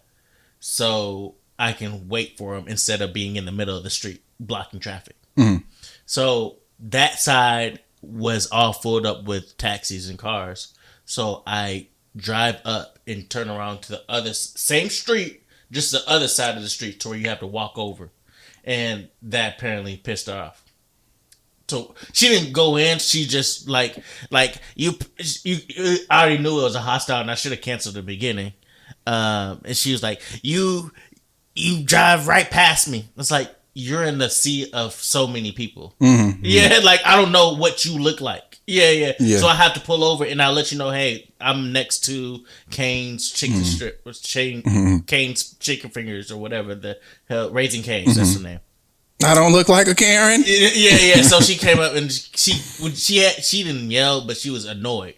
so I can wait for them instead of being in the middle of the street blocking traffic. Mm. So that side was all filled up with taxis and cars. So I drive up and turn around to the other same street, just the other side of the street to where you have to walk over. And that apparently pissed her off. So she didn't go in. She just like you I already knew it was a hostile and I should have canceled the beginning. And she was like, you drive right past me. It's like, you're in the sea of so many people. Mm-hmm. Yeah, like I don't know what you look like. Yeah. So I have to pull over and I'll let you know, hey, I'm next to Cane's Chicken Strip, Cane's Chicken Fingers or whatever, the hell, Raising Cane's, that's the name. I don't look like a Karen. Yeah. So she came up and she didn't yell, but she was annoyed,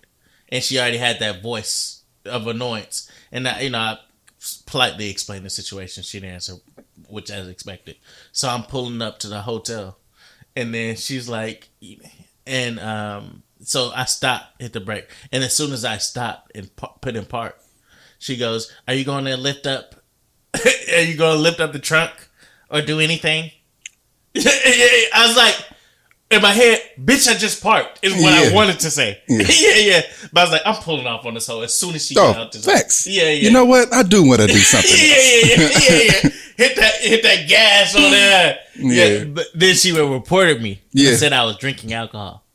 and she already had that voice of annoyance. And I politely explained the situation. She didn't answer, which as expected. So I'm pulling up to the hotel, and then she's like, and so I stopped, hit the brake, and as soon as I stopped and put in park, she goes, "Are you going to lift up? Are you going to lift up the trunk or do anything?" I was like, in my head, "Bitch, I just parked," is what I wanted to say. Yeah. But I was like, I'm pulling off on this hoe as soon as she got out this facts. Yeah. You know what? I do want to do something. Yeah. Hit that gas on there. Yeah. But then she reported me. And said I was drinking alcohol.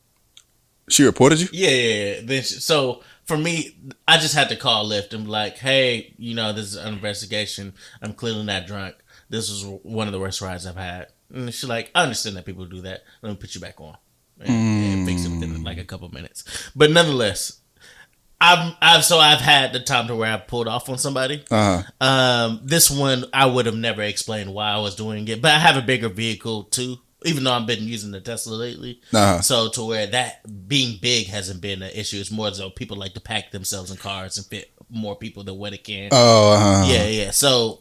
She reported you? Yeah. Then so for me, I just had to call Lyft and be like, hey, this is an investigation. I'm clearly not drunk. This was one of the worst rides I've had. And she's like, I understand that people do that. Let me put you back on. And fix it within like a couple minutes. But nonetheless, I've had the time to where I pulled off on somebody. Uh-huh. This one, I would have never explained why I was doing it. But I have a bigger vehicle too, even though I've been using the Tesla lately. Uh-huh. So to where that being big hasn't been an issue. It's more as though people like to pack themselves in cars and fit more people than what it can. Oh, uh-huh. Yeah. So,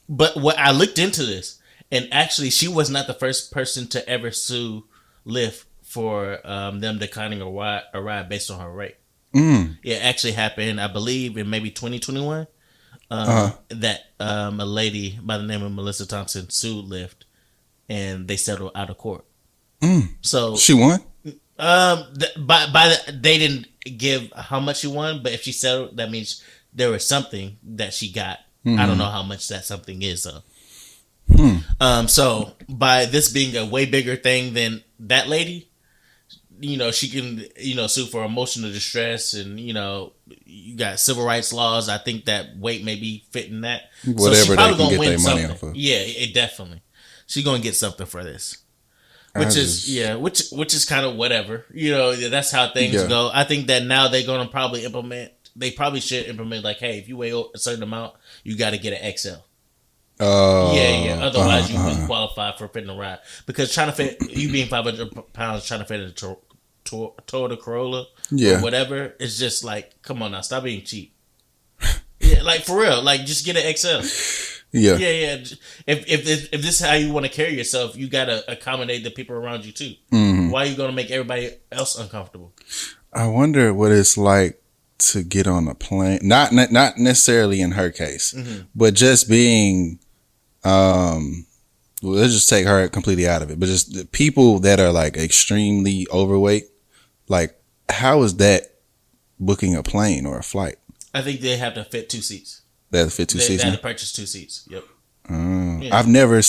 but what I looked into this, and actually, she was not the first person to ever sue Lyft for them declining a ride based on her rate. Mm. It actually happened, I believe, in maybe 2021. That a lady by the name of Melissa Thompson sued Lyft, and they settled out of court. Mm. So she won. They didn't give how much she won, but if she settled, that means there was something that she got. Mm-hmm. I don't know how much that something is though. So by this being a way bigger thing than that lady, she can, sue for emotional distress, and you got civil rights laws. I think that weight may be fitting that. Whatever so she probably they can gonna get win their money something. off of. Yeah, it definitely. She's gonna get something for this. Which is kind of whatever. That's how things go. I think that now they're gonna probably implement. They probably should implement like, hey, if you weigh a certain amount, you got to get an XL. Otherwise, you wouldn't qualify for fitting a ride, because trying to fit you being 500 pounds trying to fit a Toyota Corolla or whatever, it's just like, come on now, stop being cheap. Yeah, like for real, like just get an XL. Yeah. If this is how you want to carry yourself, you gotta accommodate the people around you too. Mm-hmm. Why are you gonna make everybody else uncomfortable? I wonder what it's like to get on a plane. Not necessarily in her case, but just being. Let's just take her completely out of it. But just the people that are like extremely overweight, like how is that booking a plane or a flight? I think they have to fit 2 seats. They have to fit 2 seats. They have to purchase 2 seats. Yep. I've never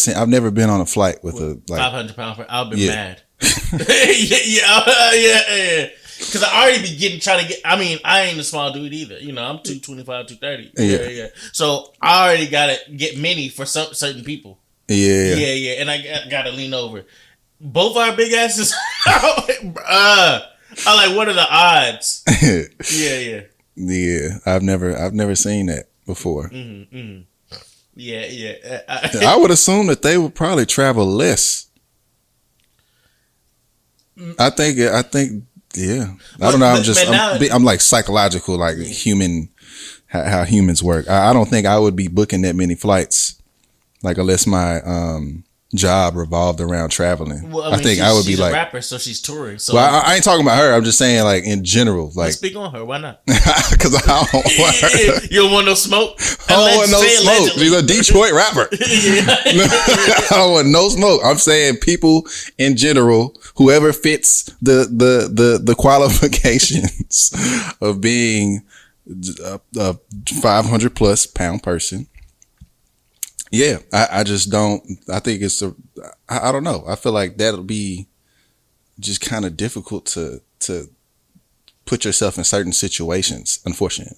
been on a flight with a like 500 pounds. I'll be mad. yeah. Because I already be trying to get. I mean, I ain't a small dude either. I'm 225, 230. Yeah. So I already gotta get many for certain people. Yeah. And I gotta lean over. Both our big asses. I'm like, what are the odds? Yeah. I've never seen that before. Yeah. I would assume that they would probably travel less. I think. Yeah, I don't know. I'm like psychological, like human, how humans work. I don't think I would be booking that many flights, like unless my job revolved around traveling. Well, I think I would be like a rapper, so she's touring. So I ain't talking about her. I'm just saying, like in general, like speak on her. Why not? Because I don't want her. You don't want no smoke. I don't want no smoke. She's a Detroit rapper. I don't want no smoke. I'm saying people in general, whoever fits the qualifications of being a 500 plus pound person. Yeah, I just don't. I think I don't know. I feel like that'll be just kind of difficult to put yourself in certain situations. Unfortunately,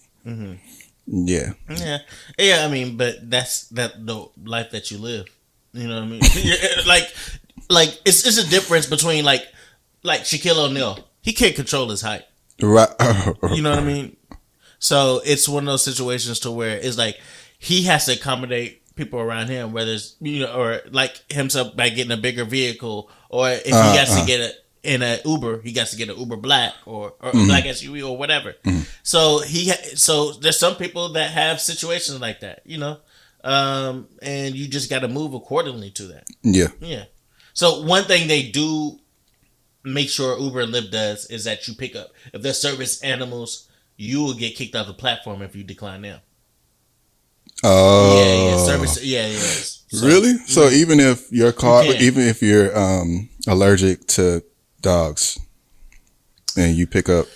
yeah. I mean, but that's the life that you live. You know what I mean? like it's a difference between like Shaquille O'Neal. He can't control his height, right? You know what I mean? So it's one of those situations to where it's like he has to accommodate people around him, whether it's or like himself by getting a bigger vehicle, or if he has to get in an Uber, he got to get an Uber Black or Black SUV or whatever. So so there's some people that have situations like that, and you just got to move accordingly to that. Yeah. So one thing they do make sure Uber and Lyft does is that you pick up if they're service animals, you will get kicked off the platform if you decline them. Oh, service. So, really? So even if your car, even if you're allergic to dogs, and you pick up,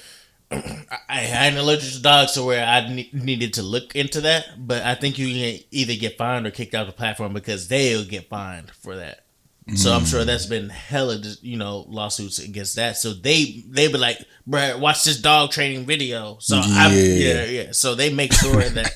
I ain't allergic to dogs, to where I needed to look into that. But I think you can either get fined or kicked off the platform because they'll get fined for that. So I'm sure that's been hella, lawsuits against that. So they be like, bruh, watch this dog training video. So So they make sure that,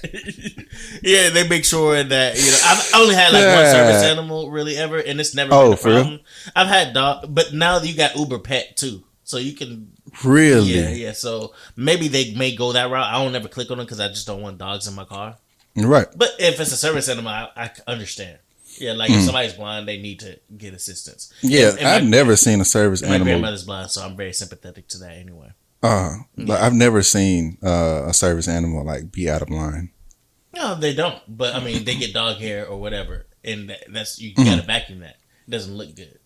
they make sure that, I've only had like one service animal really ever, and it's never been a problem. Real? I've had dog, but now you got Uber Pet too. So you can really, yeah. So maybe they may go that route. I don't ever click on them because I just don't want dogs in my car. Right. But if it's a service animal, I understand. Yeah, like if somebody's blind, they need to get assistance. Yeah, I've never seen a service animal. My grandmother's blind, so I'm very sympathetic to that anyway. But I've never seen a service animal like be out of line. No, they don't. But I mean, they get dog hair or whatever, and that's you gotta vacuum that. It doesn't look good,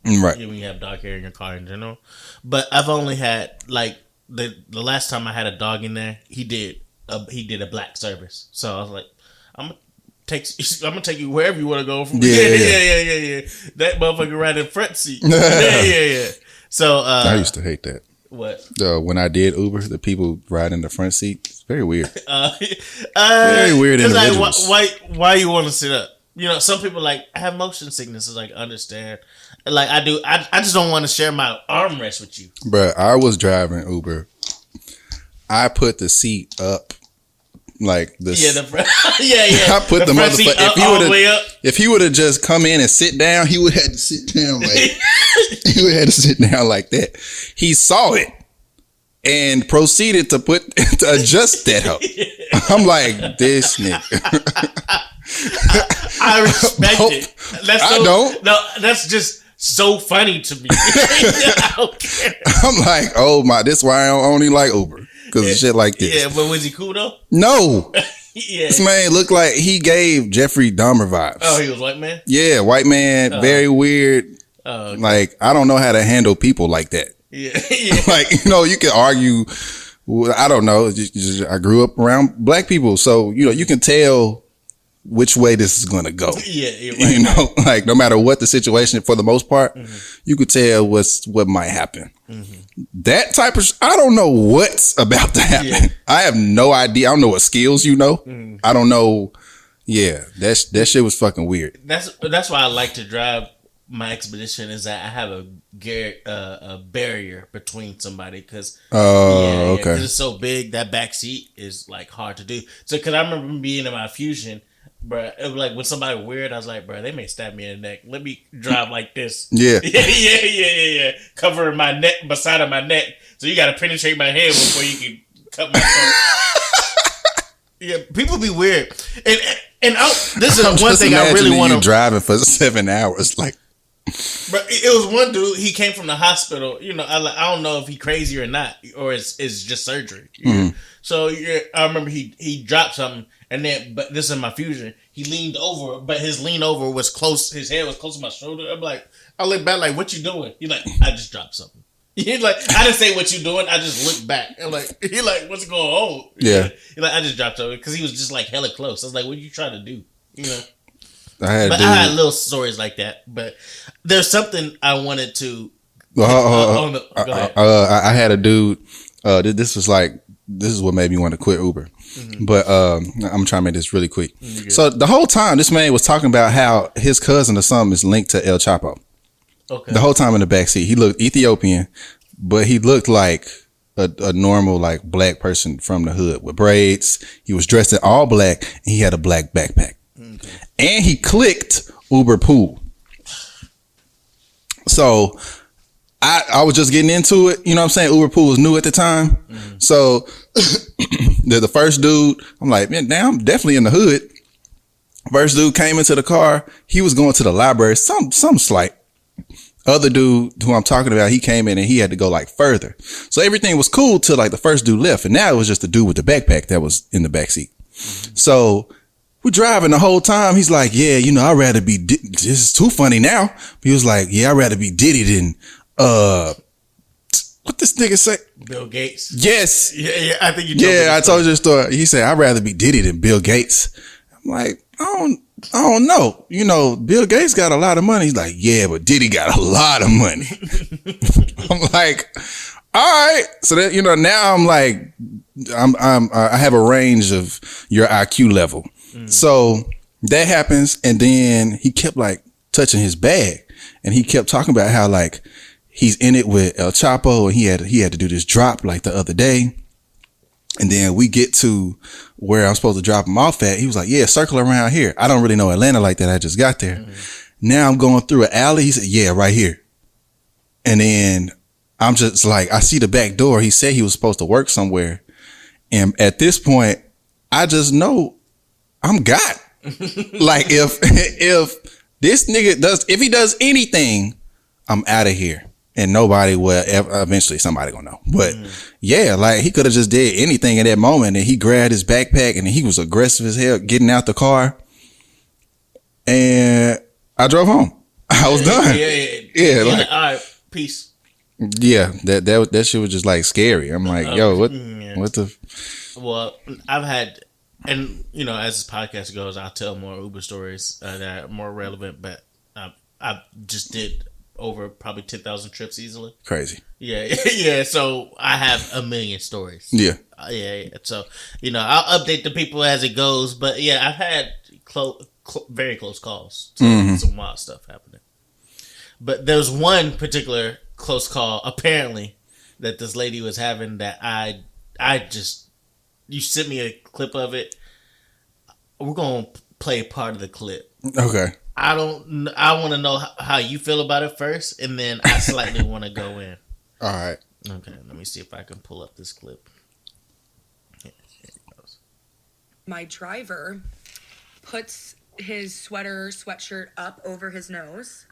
right? When you have dog hair in your car in general. But I've only had like the last time I had a dog in there, he did a black service. So I was like, I'm gonna take you wherever you want to go. Yeah. That motherfucker right in front seat. Yeah. So I used to hate that. What? When I did Uber, the people ride in the front seat. It's very weird. Very weird individuals. Like, why you want to sit up? Some people like have motion sickness. Is like understand. Like I do. I just don't want to share my armrest with you. Bruh, I was driving Uber. I put the seat up. Like this. Yeah, yeah. I put the motherfucker. If he would have just come in and sit down, he would have had to sit down like he would have had to sit down like that. He saw it and proceeded to adjust that hoe. I'm like, this nigga. I respect it. I don't. No, that's just so funny to me. I don't care. I'm like, oh my, this is why I only like Uber. Because of shit like this. Yeah, but was he cool though? No. Yeah. This man looked like he gave Jeffrey Dahmer vibes. Oh, he was white man? Yeah, white man, very weird. Okay. Like, I don't know how to handle people like that. Yeah. Like, you can argue. I don't know. I grew up around black people. So, you can tell which way this is going to go. Yeah, you're right. Like no matter what the situation, for the most part, you could tell what might happen. That type of, I don't know what's about to happen. Yeah. I have no idea. I don't know what skills I don't know. Yeah, that shit was fucking weird. That's why I like to drive my Expedition, is that I have a barrier between somebody because okay, cause it's so big, that back seat is like hard to do. So because I remember being in my Fusion, bro, it was like when somebody weird, I was like, bro, they may stab me in the neck. Let me drive like this. Yeah. Yeah. Covering my neck, beside of my neck. So you got to penetrate my head before you can cut my throat. Yeah, people be weird. And this is one thing I really want to driving for 7 hours, like. But it was one dude. He came from the hospital. I don't know if he crazy or not, or it's just surgery. So I remember he dropped something. And then, but this is my Fusion. He leaned over, but his lean over was close. His head was close to my shoulder. I'm like, I look back, like, what you doing? He's like, I just dropped something. He's like, I didn't say what you doing. I just looked back. I'm like, he like, what's going on? Yeah. He's like, I just dropped something because he was just like hella close. I was like, what are you trying to do? I had little stories like that. But there's something I wanted to. Go ahead. I had a dude. This is what made me want to quit Uber. But I'm trying to make this really quick. So the whole time, this man was talking about how his cousin or something is linked to El Chapo. Okay. The whole time in the backseat, he looked Ethiopian, but he looked like a normal like black person from the hood with braids. He was dressed in all black and he had a black backpack. Okay. And he clicked Uber Pool. So I was just getting into it. You know what I'm saying? Uber Pool was new at the time. So the first dude, I'm like, man, now I'm definitely in the hood. First dude came into the car. He was going to the library. Some slight. Other dude who I'm talking about, he came in and he had to go like further. So everything was cool till like the first dude left. And now it was just the dude with the backpack that was in the backseat. So we're driving the whole time. He's like, yeah, I'd rather be, this is too funny now. He was like, yeah, I'd rather be Diddy than, what this nigga say? Bill Gates. Yes. Yeah. I think you told me. I told you the story. He said, I'd rather be Diddy than Bill Gates. I'm like, I don't know. Bill Gates got a lot of money. He's like, yeah, but Diddy got a lot of money. I'm like, all right. So that, now I'm like, I have a range of your IQ level. So that happens. And then he kept like touching his bag and he kept talking about how like, he's in it with El Chapo and he had to do this drop like the other day. And then we get to where I'm supposed to drop him off at. He was like, yeah, circle around here. I don't really know Atlanta like that. I just got there. Now I'm going through an alley. He said, yeah, right here. And then I'm just like, I see the back door. He said he was supposed to work somewhere. And at this point, I just know I'm got. Like if this nigga if he does anything, I'm out of here. And nobody will eventually somebody gonna know. But yeah, like he could have just did anything in that moment and he grabbed his backpack and he was aggressive as hell getting out the car. And I drove home. I was done. Yeah. Like, all right, peace. Yeah, that shit was just like scary. I'm like, yo, what the? Well, I've had, and as this podcast goes, I'll tell more Uber stories that are more relevant. But I just did over probably 10,000 trips easily. Crazy. Yeah. So I have a million stories. Yeah. Yeah. So I'll update the people as it goes. But yeah, I've had very close calls to some wild stuff happening. But there was one particular close call, apparently, that this lady was having that I just, you sent me a clip of it. We're going to play part of the clip. Okay. I want to know how you feel about it first, and then I slightly want to go in. All right. Okay, let me see if I can pull up this clip. Here it goes. My driver puts his sweatshirt up over his nose,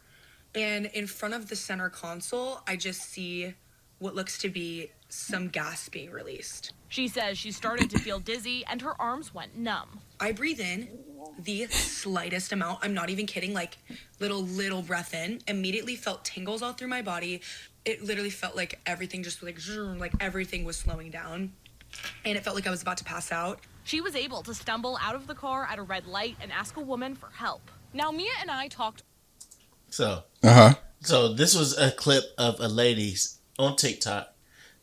and in front of the center console, I just see what looks to be some gas being released. She says she started to feel dizzy and her arms went numb. I breathe in the slightest amount. I'm not even kidding. Like little breath in. Immediately felt tingles all through my body. It literally felt like everything just like everything was slowing down. And it felt like I was about to pass out. She was able to stumble out of the car at a red light and ask a woman for help. Now, Mia and I talked. So this was a clip of a lady on TikTok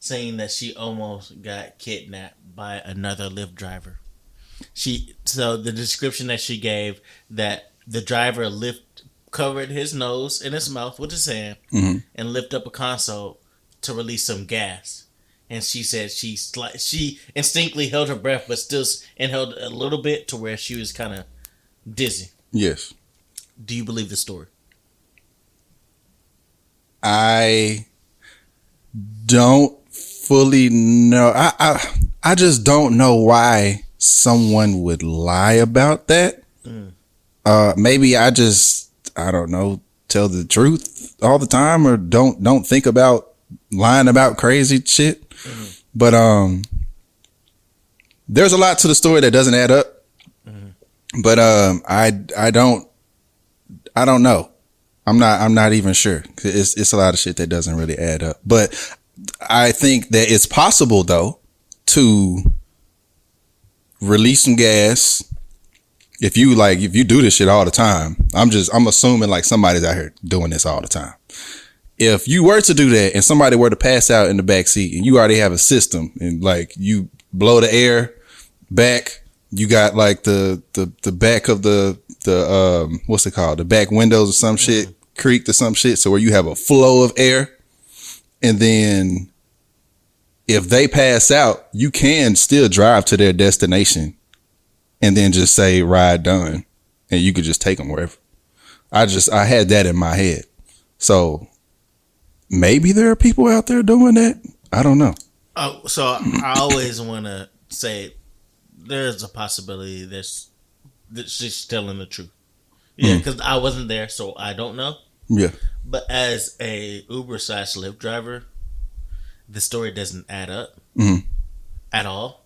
saying that she almost got kidnapped by another Lyft driver. So the description that she gave, that the driver covered his nose and his mouth with his hand and lift up a console to release some gas. And she said she instinctively held her breath, but still inhaled a little bit to where she was kind of dizzy. Yes. Do you believe the story? I don't fully know. I just don't know why someone would lie about that. Maybe I don't know, tell the truth all the time, or don't think about lying about crazy shit. But there's a lot to the story that doesn't add up. But I don't know. I'm not even sure. It's a lot of shit that doesn't really add up. But I think that it's possible though to release some gas. If you do this shit all the time, I'm assuming like somebody's out here doing this all the time. If you were to do that and somebody were to pass out in the back seat and you already have a system and like you blow the air back, you got like the back of the what's it called? The back windows or some shit creaked or some shit. So where you have a flow of air, and then if they pass out, you can still drive to their destination and then just say ride done, and you could just take them wherever. I had that in my head. So maybe there are people out there doing that. I don't know. Oh, so I always want to say there's a possibility that she's telling the truth. Yeah, because I wasn't there, so I don't know. Yeah. But as a Uber/Lyft driver, the story doesn't add up at all.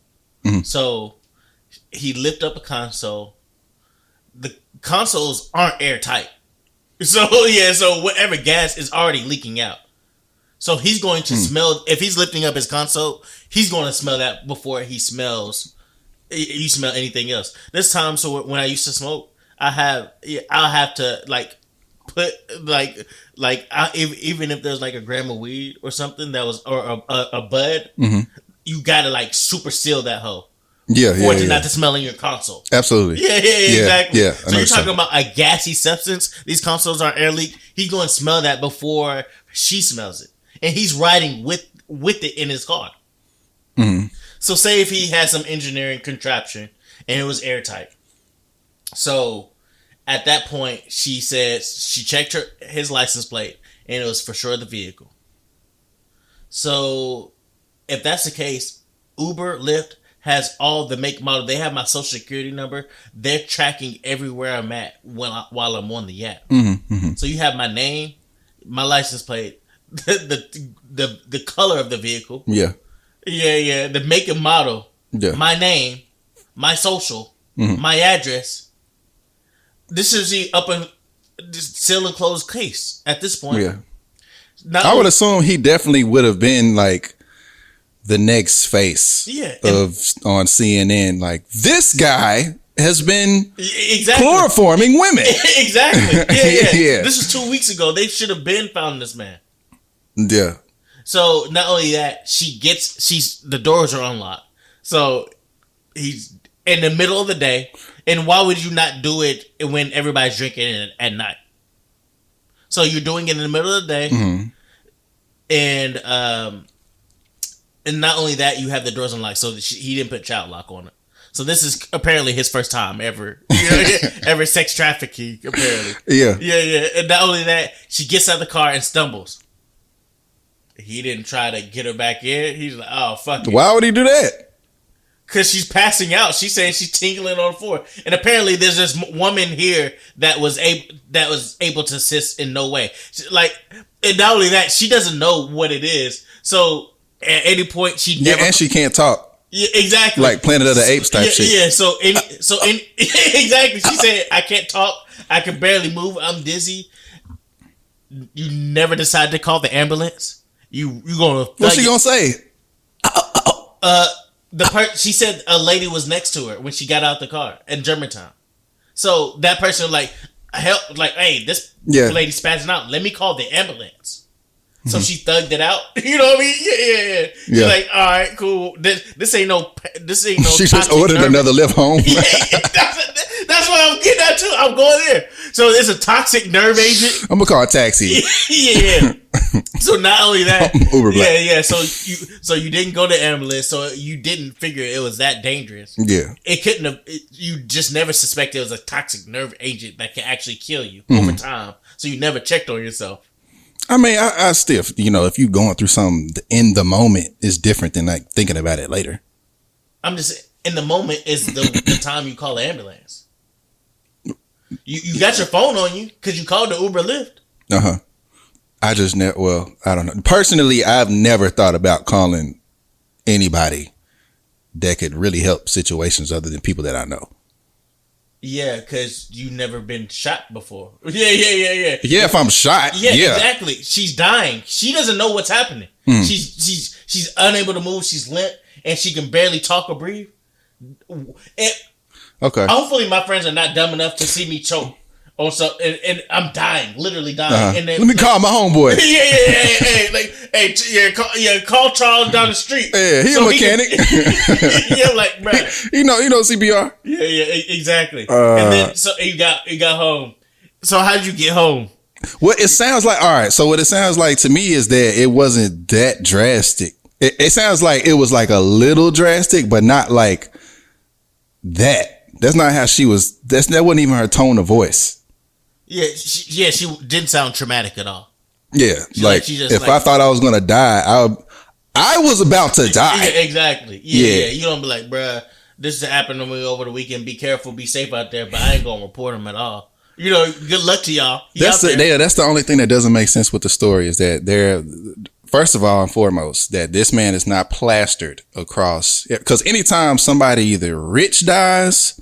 So he lifted up a console. The consoles aren't airtight. So whatever gas is already leaking out. So he's going to smell, if he's lifting up his console, he's going to smell that before you smell anything else. This time, so when I used to smoke, I'll have to like put even if there's like a gram of weed or something that was, or a bud, you gotta like super seal that hoe. Yeah, for it not to smell in your console. Absolutely. Yeah, exactly. Yeah, so you're talking about a gassy substance. These consoles are air leak. He's going to smell that before she smells it, and he's riding with it in his car. So say if he had some engineering contraption and it was airtight. So at that point, she says she checked his license plate and it was for sure the vehicle. So if that's the case, Uber, Lyft has all the make, model. They have my social security number. They're tracking everywhere I'm at while I'm on the app. So you have my name, my license plate, the color of the vehicle. Yeah. The make and model. Yeah. My name, my social, my address. This is the up and seal and closed case at this point. Yeah. I would assume he definitely would have been like the next face on CNN. Like, this guy has been chloroforming women. Exactly. Yeah. This is 2 weeks ago. They should have been found this man. Yeah. So not only that, the doors are unlocked. So he's in the middle of the day. And why would you not do it when everybody's drinking at night? So you're doing it in the middle of the day, and not only that, you have the doors unlocked, so he didn't put child lock on it. So this is apparently his first time ever, ever sex trafficking. Apparently, yeah. And not only that, she gets out of the car and stumbles. He didn't try to get her back in. He's like, "Oh fuck it." Why would he do that? Because she's passing out. She's saying she's tingling on the floor, and apparently there's this woman here that was able to assist in no way. And not only that, she doesn't know what it is. So at any point, and she can't talk. Yeah, exactly. Like Planet of the Apes type shit. Yeah. Exactly. She said, "I can't talk. I can barely move. I'm dizzy." You never decide to call the ambulance. You gonna? What's she gonna say? She said a lady was next to her when she got out the car in Germantown. So that person help, hey, this lady spazzing out. Let me call the ambulance. So she thugged it out. You know what I mean? Yeah. She's like, all right, cool. This ain't no. She just ordered another Lyft home. That's what I'm getting at too. I'm going there. So it's a toxic nerve agent. I'm gonna call a taxi. Yeah. So not only that, Uber Black. Yeah. So you didn't go to ambulance. So you didn't figure it was that dangerous. Yeah. It couldn't have. You just never suspected it was a toxic nerve agent that can actually kill you over time. So you never checked on yourself. I mean, I still, if you going through something in the moment is different than like thinking about it later. I'm just in the moment is the time you call the ambulance. You got your phone on you because you called the Uber Lyft. I just I don't know. Personally, I've never thought about calling anybody that could really help situations other than people that I know. Yeah, because you've never been shot before. Yeah, if I'm shot. Yeah, exactly. She's dying. She doesn't know what's happening. She's unable to move. She's limp, and she can barely talk or breathe. Okay. Hopefully, my friends are not dumb enough to see me choke. And I'm dying, literally dying. And then, let me call my homeboy. Call Charles down the street. Yeah, he a mechanic. Bro. You know CPR. Yeah, exactly. And then so you got home. So how did you get home? Well, it sounds like, all right. So what it sounds like to me is that it wasn't that drastic. It sounds like it was like a little drastic, but not like that. That's not how she was. That wasn't even her tone of voice. Yeah, she didn't sound traumatic at all. Yeah, if I thought I was gonna die, I was about to die. Yeah, exactly. Yeah. You don't be like, bruh, this happened to me over the weekend. Be careful, be safe out there. But I ain't gonna report them at all. Good luck to y'all. That's the only thing that doesn't make sense with the story is that first of all and foremost, that this man is not plastered across. Because anytime somebody either rich dies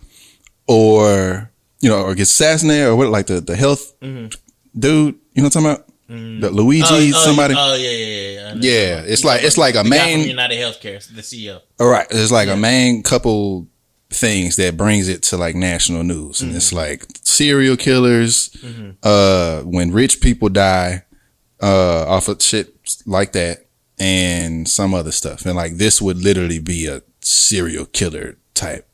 or or gets assassinated or what, like the health dude, you know what I'm talking about? The Luigi, somebody. Oh yeah. Yeah, it's like a main from United Healthcare, the CEO. All right, it's like a main couple things that brings it to like national news, and it's like serial killers, when rich people die, off of shit like that, and some other stuff, and like this would literally be a serial killer type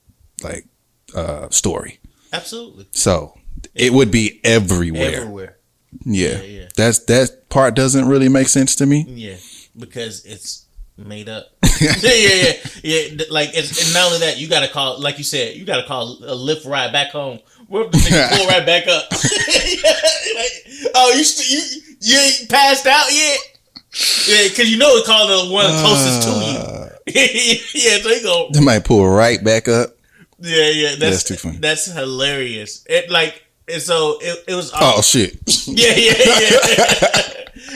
story. Absolutely. So it would be everywhere. Yeah. That part doesn't really make sense to me. Yeah, because it's made up. yeah. Like it's not only that, you gotta call, like you said, you gotta call a Lyft ride back home. Whoop the nigga pull right back up. You ain't passed out yet? Yeah, because it called the one closest to you. Yeah, so he go. They might pull right back up. Yeah, that's too funny. That's hilarious. It was. Oh shit! Yeah.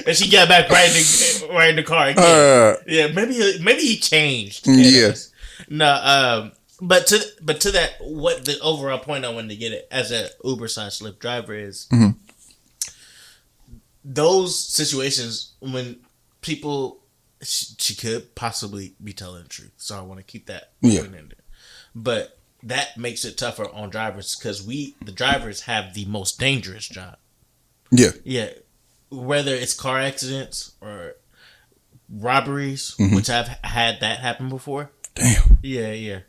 And she got back right in the car again. Yeah, maybe he changed. Yeah. No, but to that, what the overall point I wanted to get at as a Uber/Lyft driver is those situations when people she could possibly be telling the truth. So I want to keep that point in there, but that makes it tougher on drivers because the drivers have the most dangerous job. Yeah. Whether it's car accidents or robberies, which I've had that happen before. Damn. Yeah.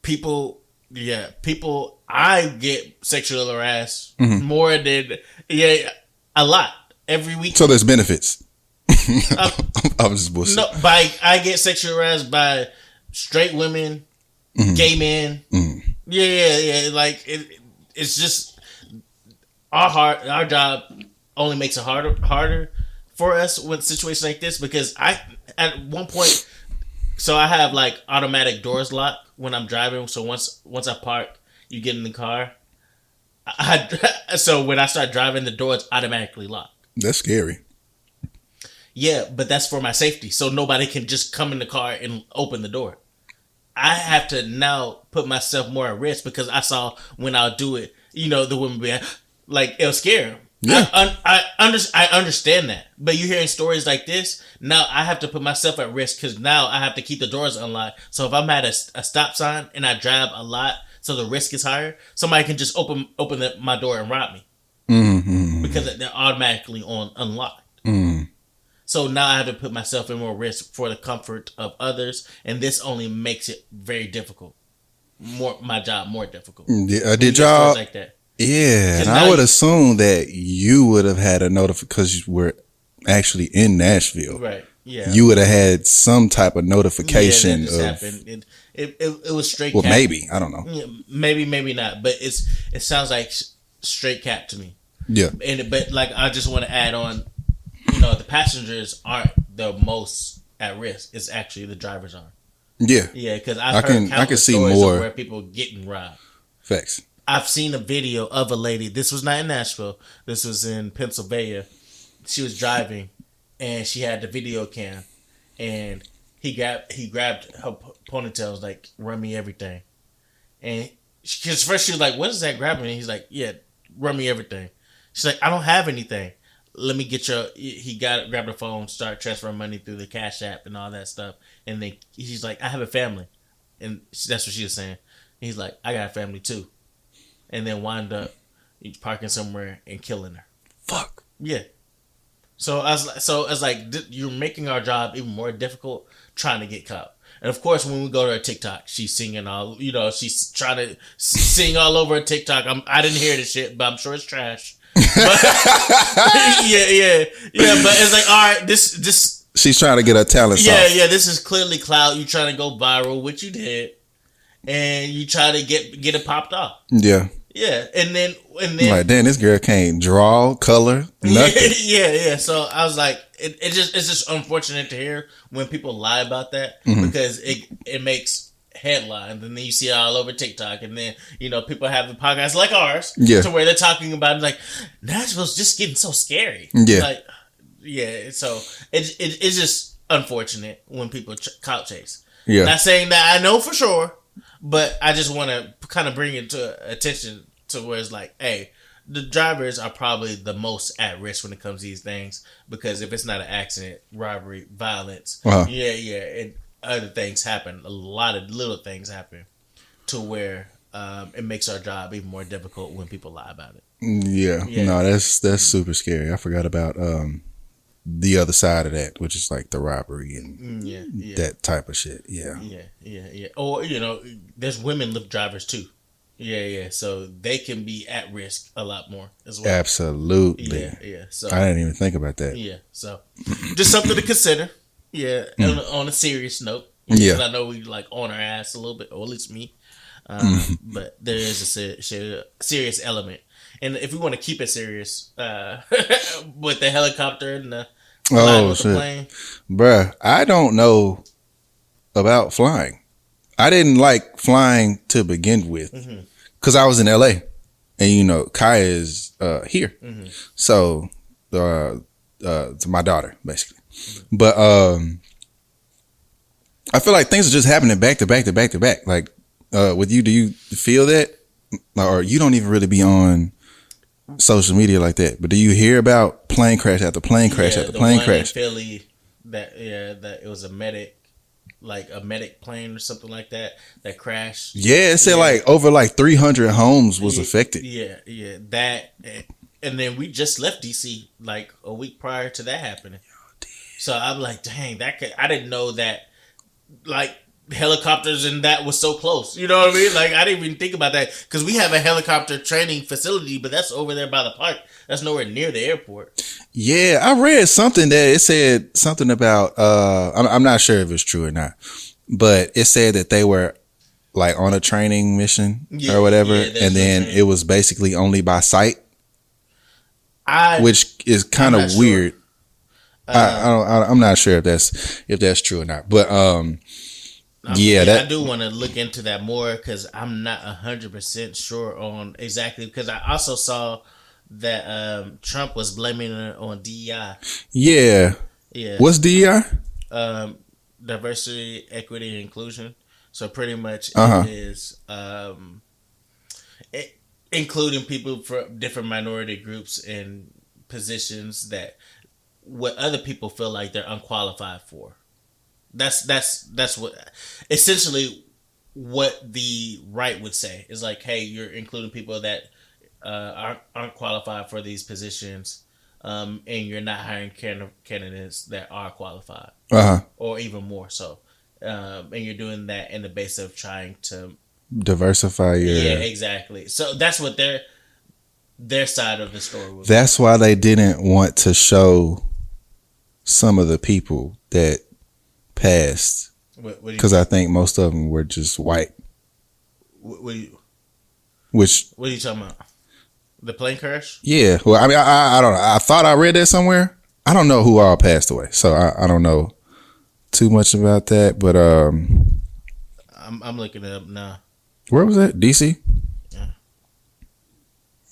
People, I get sexually harassed more than, A lot. Every week. So there's benefits. Uh, I was just bullshit. No, I get sexually harassed by straight women, gay men. Yeah. Like it's just our job only makes it harder for us with situations like this because at one point, so I have like automatic doors lock when I'm driving. So once I park, you get in the car. So when I start driving, the doors automatically lock. That's scary. Yeah, but that's for my safety. So nobody can just come in the car and open the door. I have to now put myself more at risk because I saw when I'll do it, the women be like, it'll scare them. Yeah. I understand that. But you're hearing stories like this, now I have to put myself at risk because now I have to keep the doors unlocked. So if I'm at a stop sign and I drive a lot, so the risk is higher, somebody can just open my door and rob me. Because they're automatically unlocked. So now I have to put myself in more risk for the comfort of others, and this only makes it very difficult. My job more difficult. Did y'all like that? Yeah, and I would assume that you would have had a notification because you were actually in Nashville, right? Yeah, you would have had some type of notification. Yeah, that just happened. It was straight. Well, cap. maybe I don't know. Yeah, maybe not, but it sounds like straight cap to me. Yeah, but like I just want to add on. The passengers aren't the most at risk. It's actually the drivers are. Yeah, because I can see more where people getting robbed. Facts. I've seen a video of a lady. This was not in Nashville. This was in Pennsylvania. She was driving, and she had the video cam, and he grabbed her ponytails like, run me everything, and because first she was like, what is that grabbing? And he's like, yeah, run me everything. She's like, I don't have anything. Let me get grabbed the phone, start transferring money through the Cash App and all that stuff. And then he's like, I have a family. And that's what she was saying. He's like, I got a family too. And then wind up parking somewhere and killing her. Fuck. Yeah. So I was like, you're making our job even more difficult trying to get caught. And of course, when we go to her TikTok, she's singing all, she's trying to sing all over her TikTok. I didn't hear the shit, but I'm sure it's trash. But, yeah. But it's like, all right, this. She's trying to get her talent. Yeah. This is clearly clout. You trying to go viral, which you did, and you try to get it popped off. Yeah, and then like, damn, this girl can't draw, color, nothing. Yeah. So I was like, it's just unfortunate to hear when people lie about that because it makes headlines, and then you see it all over TikTok, and then people have the podcasts like ours, to where they're talking about it, like Nashville's just getting so scary. So it's just unfortunate when people clout chase. Not saying that I know for sure, but I just want to kind of bring it to attention to where it's like, hey, the drivers are probably the most at risk when it comes to these things, because if it's not an accident, robbery, violence, and other things happen. A lot of little things happen to where it makes our job even more difficult when people lie about it. No, that's super scary. I forgot about the other side of that, which is like the robbery and that type of shit. Yeah. Or there's women Lyft drivers too. So they can be at risk a lot more as well. Absolutely. So I didn't even think about that. So just something to consider. On a serious note. Because I know we like on our ass a little bit, or at least me. But there is a serious element. And if we want to keep it serious, with the helicopter and the plane. Bruh, I don't know about flying. I didn't like flying to begin with because I was in LA, and Kaya is here. So to my daughter, basically. But I feel like things are just happening back to back to back to back. Like with you, do you feel that, or you don't even really be on social media like that? But do you hear about plane crash after plane crash after plane crash? In Philly, that it was a medic plane or something like that crashed. Yeah, it said like over like 300 homes was affected. That, and then we just left DC like a week prior to that happening. So I'm like, dang, I didn't know that. Like helicopters and that was so close. You know what I mean? Like, I didn't even think about that because we have a helicopter training facility, but that's over there by the park. That's nowhere near the airport. Yeah, I read something that it said something about. I'm not sure if it's true or not, but it said that they were like on a training mission or whatever, and then it was basically only by sight, which is kind of weird. Sure. I'm not sure if that's true or not, but I do want to look into that more because I'm not 100% sure on exactly, because I also saw that Trump was blaming it on DEI. Yeah. What's DEI? Diversity, equity, and inclusion. So pretty much it is including people from different minority groups in positions that what other people feel like they're unqualified for. That's what essentially what the right would say is like, hey, you're including people that aren't qualified for these positions, and you're not hiring candidates that are qualified, or even more so, and you're doing that in the base of trying to diversify your exactly. So that's what their side of the story was. That's why they didn't want to show some of the people that passed, because I think most of them were just white. What are you talking about? The plane crash? Yeah. Well, I mean, I don't know. I thought I read that somewhere. I don't know who all passed away, so I don't know too much about that. But I'm looking it up now. Where was that? DC?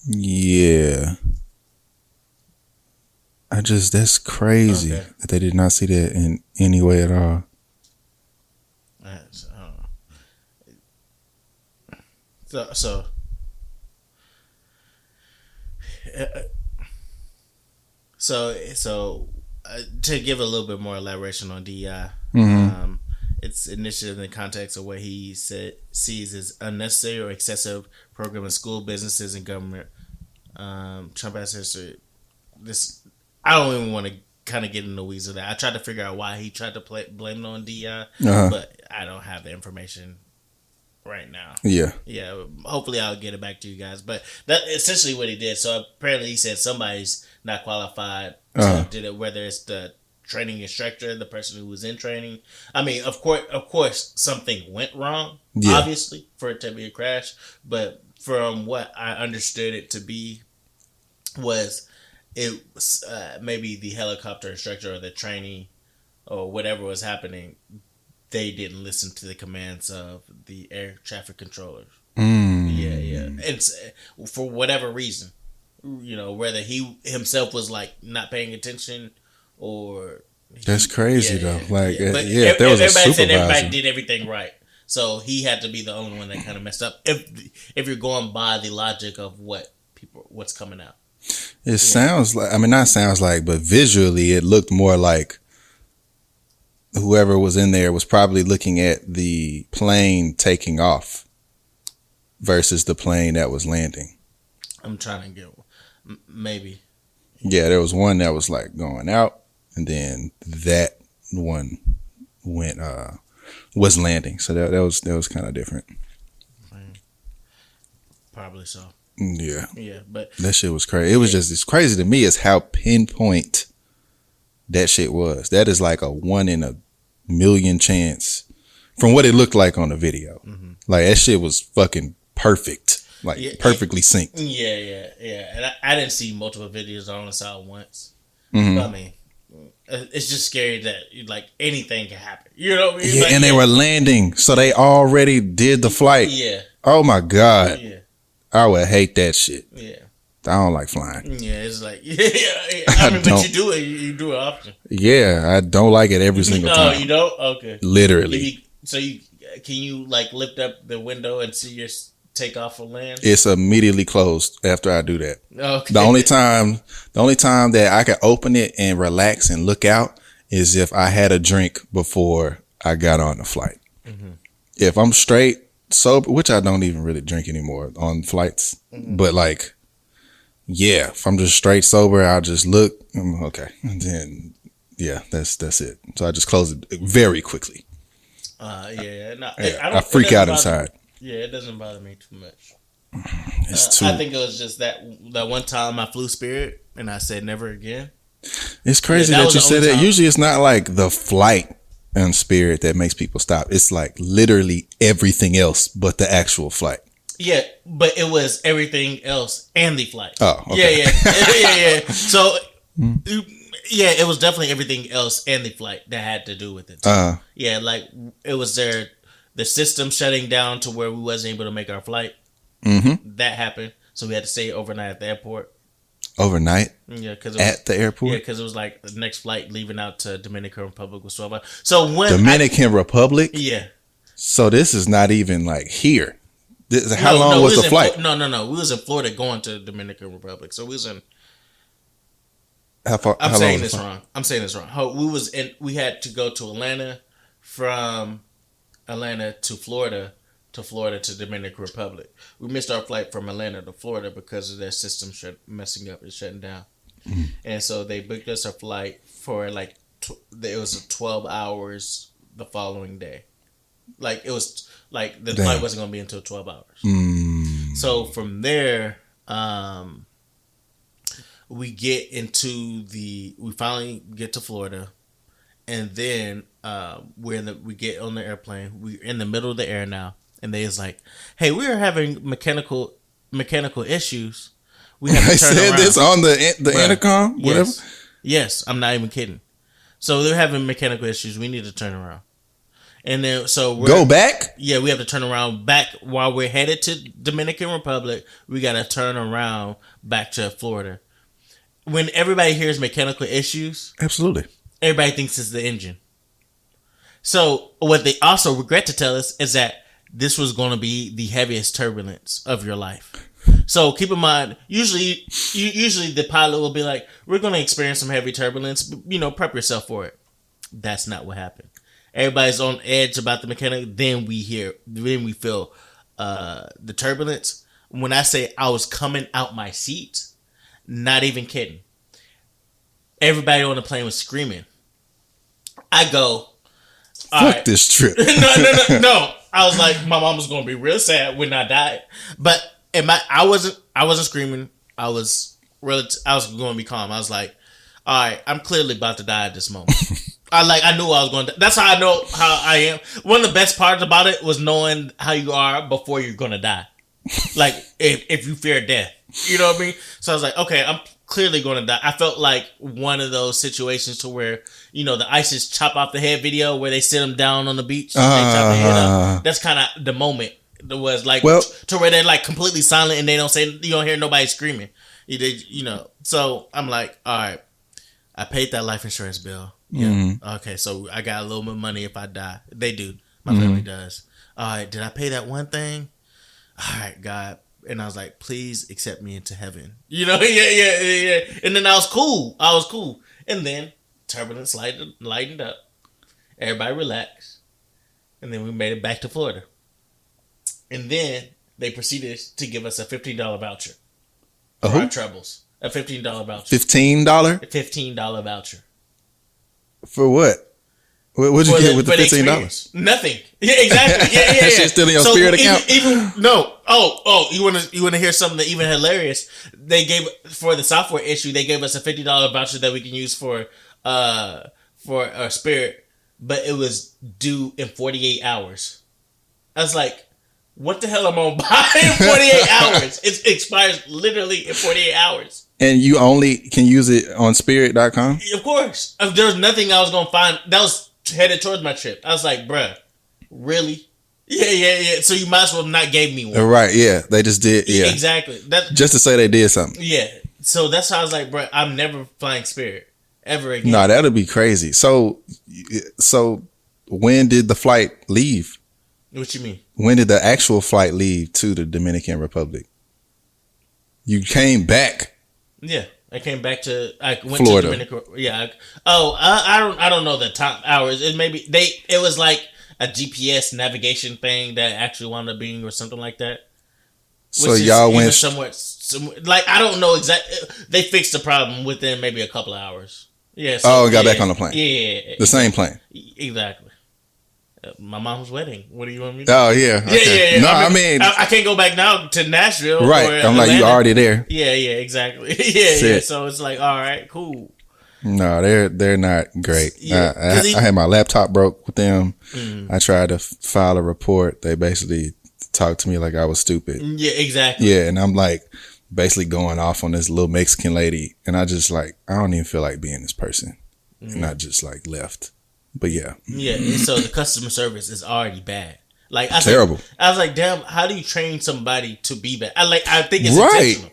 Yeah. That's crazy that they did not see that in any way at all. So to give a little bit more elaboration on DEI, it's initiative in the context of what he sees as unnecessary or excessive program in school, businesses, and government. Trump has history. I don't even want to kind of get in the weeds of that. I tried to figure out why he tried to blame it on DEI, but I don't have the information right now. Yeah. Hopefully, I'll get it back to you guys. But that's essentially what he did. So apparently, he said somebody's not qualified to do it. Whether it's the training instructor, the person who was in training. I mean, of course, something went wrong. Yeah. Obviously, for it to be a crash. But from what I understood it to be, was it was maybe the helicopter instructor or the trainee or whatever was happening, they didn't listen to the commands of the air traffic controllers. Yeah. It's for whatever reason, whether he himself was like not paying attention or that's crazy though. Like, if there was a supervisor, said everybody did everything right, so he had to be the only one that kind of messed up. If you're going by the logic of what's coming out. It sounds like, not sounds like, but visually it looked more like whoever was in there was probably looking at the plane taking off versus the plane that was landing. I'm trying to get maybe. Yeah, there was one that was like going out, and then that one was landing. So that was kind of different. Probably so. Yeah, but that shit was crazy. It was just, it's crazy to me is how pinpoint that shit was. That is like a 1 in a million chance from what it looked like on the video. Like that shit was fucking perfect, like perfectly synced. Yeah. And I didn't see multiple videos. I only saw it once. But I mean, it's just scary that like anything can happen. You know what I mean? Yeah, and they were landing, so they already did the flight. Yeah. Oh my god. Yeah. I would hate that shit. Yeah. I don't like flying. Yeah, it's like, I mean, but you do it. You do it often. Yeah, I don't like it every single time. No, you don't? Okay. Literally. Can you like lift up the window and see your takeoff or land? It's immediately closed after I do that. Okay. The only time that I can open it and relax and look out is if I had a drink before I got on the flight. If I'm straight sober, which I don't even really drink anymore on flights, but like, yeah, if I'm just straight sober, I'll just look. I'm okay, and then that's it. So I just close it very quickly. Yeah, no, I freak out inside. Yeah, it doesn't bother me too much. It's too. I think it was just that one time I flew Spirit and I said never again. It's crazy that that was you the said only that. time. Usually, it's not like the flight and Spirit that makes people stop. It's like literally everything else but the actual flight. Yeah, but it was everything else and the flight. Oh, okay. Yeah. So, yeah, it was definitely everything else and the flight that had to do with it. Yeah, like it was the system shutting down to where we wasn't able to make our flight. Mm-hmm. That happened, so we had to stay overnight at the airport. Overnight? Yeah, because at the airport. Yeah, because it was like the next flight leaving out to Dominican Republic was 12 hours. So when Dominican Republic. Yeah. So this is not even like here. How long was the flight? No. We was in Florida going to Dominican Republic. So we was in. How far? I'm saying this wrong. We had to go to Atlanta, from Atlanta to Florida to Dominican Republic. We missed our flight from Atlanta to Florida because of their system messing up and shutting down. Mm-hmm. And so they booked us a flight for like it was 12 hours the following day. Like it was like the flight wasn't going to be until 12 hours. Mm. So from there, we finally get to Florida, and then we get on the airplane. We're in the middle of the air now, and they is like, "Hey, we are having mechanical issues. We have to turn around." This on the intercom, whatever. Yes, I'm not even kidding. So they're having mechanical issues. We need to turn around. And then, go back? Yeah, we have to turn around back while we're headed to Dominican Republic. We got to turn around back to Florida. When everybody hears mechanical issues, absolutely, everybody thinks it's the engine. So what they also regret to tell us is that this was going to be the heaviest turbulence of your life. So keep in mind, usually the pilot will be like, "We're going to experience some heavy turbulence. Prep yourself for it." That's not what happened. Everybody's on edge about the mechanic. Then we feel the turbulence. When I say I was coming out my seat, not even kidding. Everybody on the plane was screaming. I go, fuck this trip. No. I was like, my mom was gonna be real sad when I died. But I wasn't screaming. I was gonna be calm. I was like, all right, I'm clearly about to die at this moment. I knew I was going to. That's how I know how I am. One of the best parts about it was knowing how you are before you're going to die. Like, if you fear death. You know what I mean? So I was like, okay, I'm clearly going to die. I felt like one of those situations to where, the ISIS chop off the head video where they sit them down on the beach. And they chop their head off. That's kind of the moment. It was like, to where they're like completely silent and they don't say, you don't hear nobody screaming. So I'm like, all right, I paid that life insurance bill. Yeah. Mm-hmm. Okay, so I got a little bit of money if I die. They do. My family does. All right, did I pay that one thing? All right, God. And I was like, please accept me into heaven. Yeah. And then I was cool. And then turbulence lightened up. Everybody relaxed. And then we made it back to Florida. And then they proceeded to give us a $15 voucher for our troubles. A $15 voucher. $15? A $15 voucher. For what? What'd you get with the $15? Nothing. Yeah, exactly. Yeah. That shit's still in your Spirit account? No. Oh, you want to hear something that even hilarious? They gave, for the software issue, they gave us a $50 voucher that we can use for our Spirit, but it was due in 48 hours. I was like, what the hell am I going to buy in 48 hours? It expires literally in 48 hours. And you only can use it on Spirit.com? Of course. There was nothing I was going to find. That was headed towards my trip. I was like, bruh, really? Yeah. So you might as well not gave me one. Right, yeah. They just did, yeah. Exactly. Just to say they did something. Yeah. So that's how I was like, bruh, I'm never flying Spirit ever again. No, that'll be crazy. So when did the flight leave? What you mean? When did the actual flight leave to the Dominican Republic? You came back. Yeah, I came back to. I went Florida. To Dominican. Yeah. I don't know the time hours. It was like a GPS navigation thing that actually wound up being or something like that. So y'all went somewhere. Like I don't know exactly. They fixed the problem within maybe a couple of hours. Yeah. So, got back on the plane. Yeah. The same plane. Exactly. My mom's wedding. What do you want me to do? Oh yeah. Okay. Yeah. No, I I mean, I can't go back now to Nashville. right. Or I'm like, you Atlanta. already there. Yeah, exactly. Yeah. So it's like, all right, cool. No, they're not great. Yeah, I had my laptop broke with them. I tried to file a report. They basically talked to me like I was stupid. Yeah, exactly. Yeah, and I'm like basically going off on this little Mexican lady, and I just like I don't even feel like being this person, and I just like left. But yeah, and so the customer service is already bad. Like terrible. I was like, damn, how do you train somebody to be bad? I think it's right. intentional.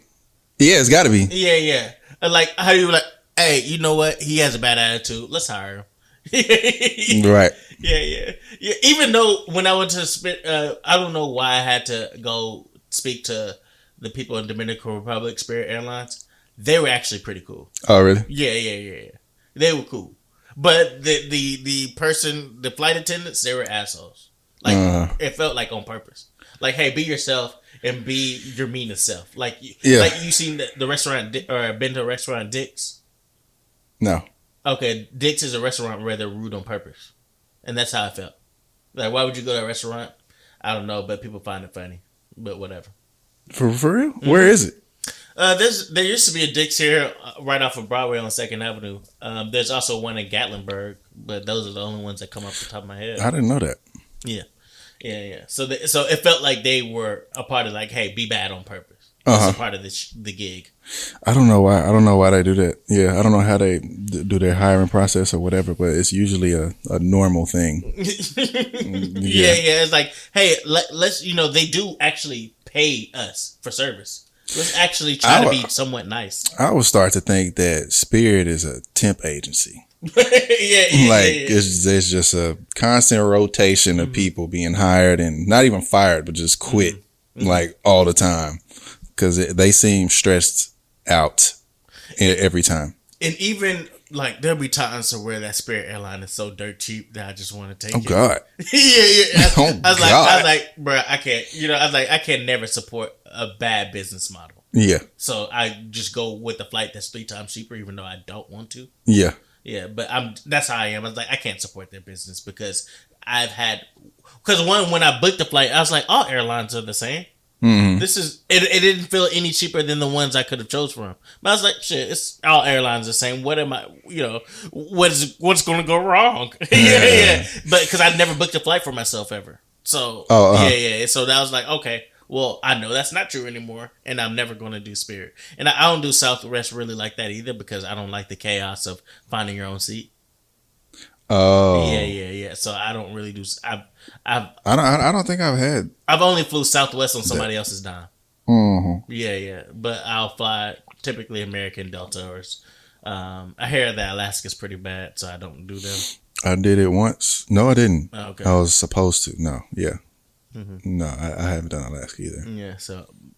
Yeah, it's got to be. Yeah. Like, how do you like? Hey, you know what? He has a bad attitude. Let's hire him. Right. Yeah. Even though when I went to I don't know why I had to go speak to the people in Dominican Republic, Spirit Airlines. They were actually pretty cool. Oh, really? Yeah. They were cool. But the person, the flight attendants, they were assholes. Like, it felt like on purpose. Like, hey, be yourself and be your meanest self. Like, like you seen the restaurant, or been to a restaurant, Dick's? No. Okay, Dick's is a restaurant where they're rude on purpose. And that's how I felt. Like, why would you go to a restaurant? I don't know, but people find it funny. But whatever. For real? Mm-hmm. Where is it? There used to be a Dick's here right off of Broadway on 2nd Avenue. There's also one in Gatlinburg, but those are the only ones that come off the top of my head. I didn't know that. Yeah. So it felt like they were a part of like, hey, be bad on purpose. That's a part of the gig. I don't know why they do that. Yeah, I don't know how they do their hiring process or whatever, but it's usually a normal thing. Yeah. It's like, hey, let's they do actually pay us for service. Let's actually try to be somewhat nice. I would start to think that Spirit is a temp agency. It's just a constant rotation of people being hired and not even fired, but just quit like all the time because they seem stressed out every time. And even like there'll be times where that Spirit airline is so dirt cheap that I just want to take it. God. Yeah. I was God. like, bro, I can't. I was like, I can never support a bad business model. Yeah. So I just go with the flight that's 3 times cheaper, even though I don't want to. Yeah. Yeah, but that's how I am. I was like, I can't support their business because when I booked the flight, I was like, all airlines are the same. Mm-hmm. It didn't feel any cheaper than the ones I could have chose from. But I was like, shit, it's all airlines the same. What am I, what's going to go wrong? Yeah. But because I never booked a flight for myself ever. So, yeah. So that was like, okay. Well, I know that's not true anymore, and I'm never going to do Spirit. And I don't do Southwest really like that either because I don't like the chaos of finding your own seat. Oh. Yeah. So I don't really do. I don't think I've had. I've only flew Southwest on somebody else's dime. Mm-hmm. Yeah. But I'll fly typically American Delta or. I hear that Alaska's pretty bad, so I don't do them. I did it once. No, I didn't. Oh, okay. I was supposed to. No. Yeah. Mm-hmm. No, I haven't done Alaska either. Yeah,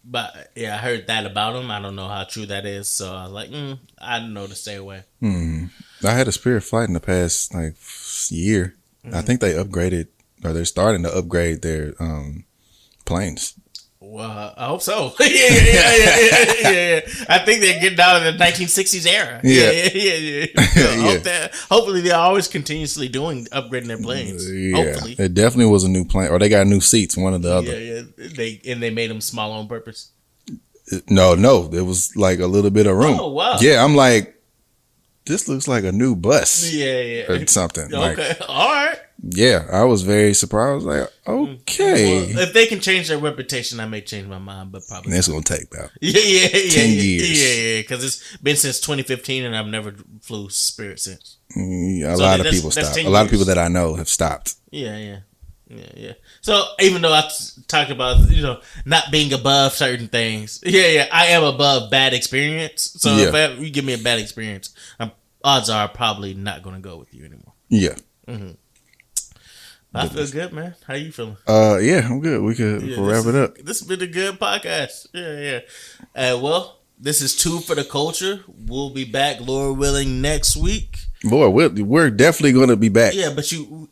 but I heard that about them. I don't know how true that is, so I was like, I know to stay away. I had a Spirit flight in the past year. I think they upgraded, or they're starting to upgrade their planes. Well, I hope so. Yeah. I think they're getting out of the 1960s era. Yeah. Hopefully, they're always continuously upgrading their planes. Yeah, hopefully, it definitely was a new plane, or they got new seats, one or the other. Yeah. They made them small on purpose. No, it was like a little bit of room. Oh wow! Yeah, I'm like, this looks like a new bus. Yeah. Or something. Okay, all right. Yeah, I was very surprised. I was like, okay. Well, if they can change their reputation, I may change my mind, but probably it's going to take about 10 years. Yeah, because it's been since 2015 and I've never flew Spirit since. A lot of people stopped. A lot of people that I know have stopped. Yeah. So even though I talked about not being above certain things, I am above bad experience. So if you give me a bad experience, odds are I'm probably not going to go with you anymore. Yeah. Mm-hmm. I feel good, man. How you feeling? Yeah, I'm good. We could wrap it up. This has been a good podcast. Yeah. Well, this is 2 for the Culture. We'll be back, Lord willing, next week. Boy, we're definitely going to be back. Yeah, but we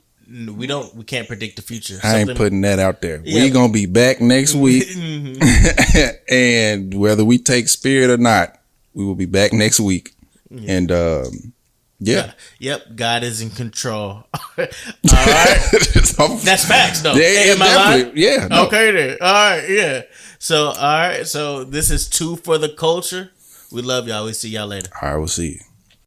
can't predict the future. I ain't putting that out there. Yeah. We're going to be back next week. And whether we take Spirit or not, we will be back next week. Yeah. And Yeah. Yep. God is in control. All right. That's facts, though. Yeah, Am I lying? Yeah. No. Okay, then. All right. Yeah. So, all right. So, this is 2 for the culture. We love y'all. We see y'all later. All right, we'll see you.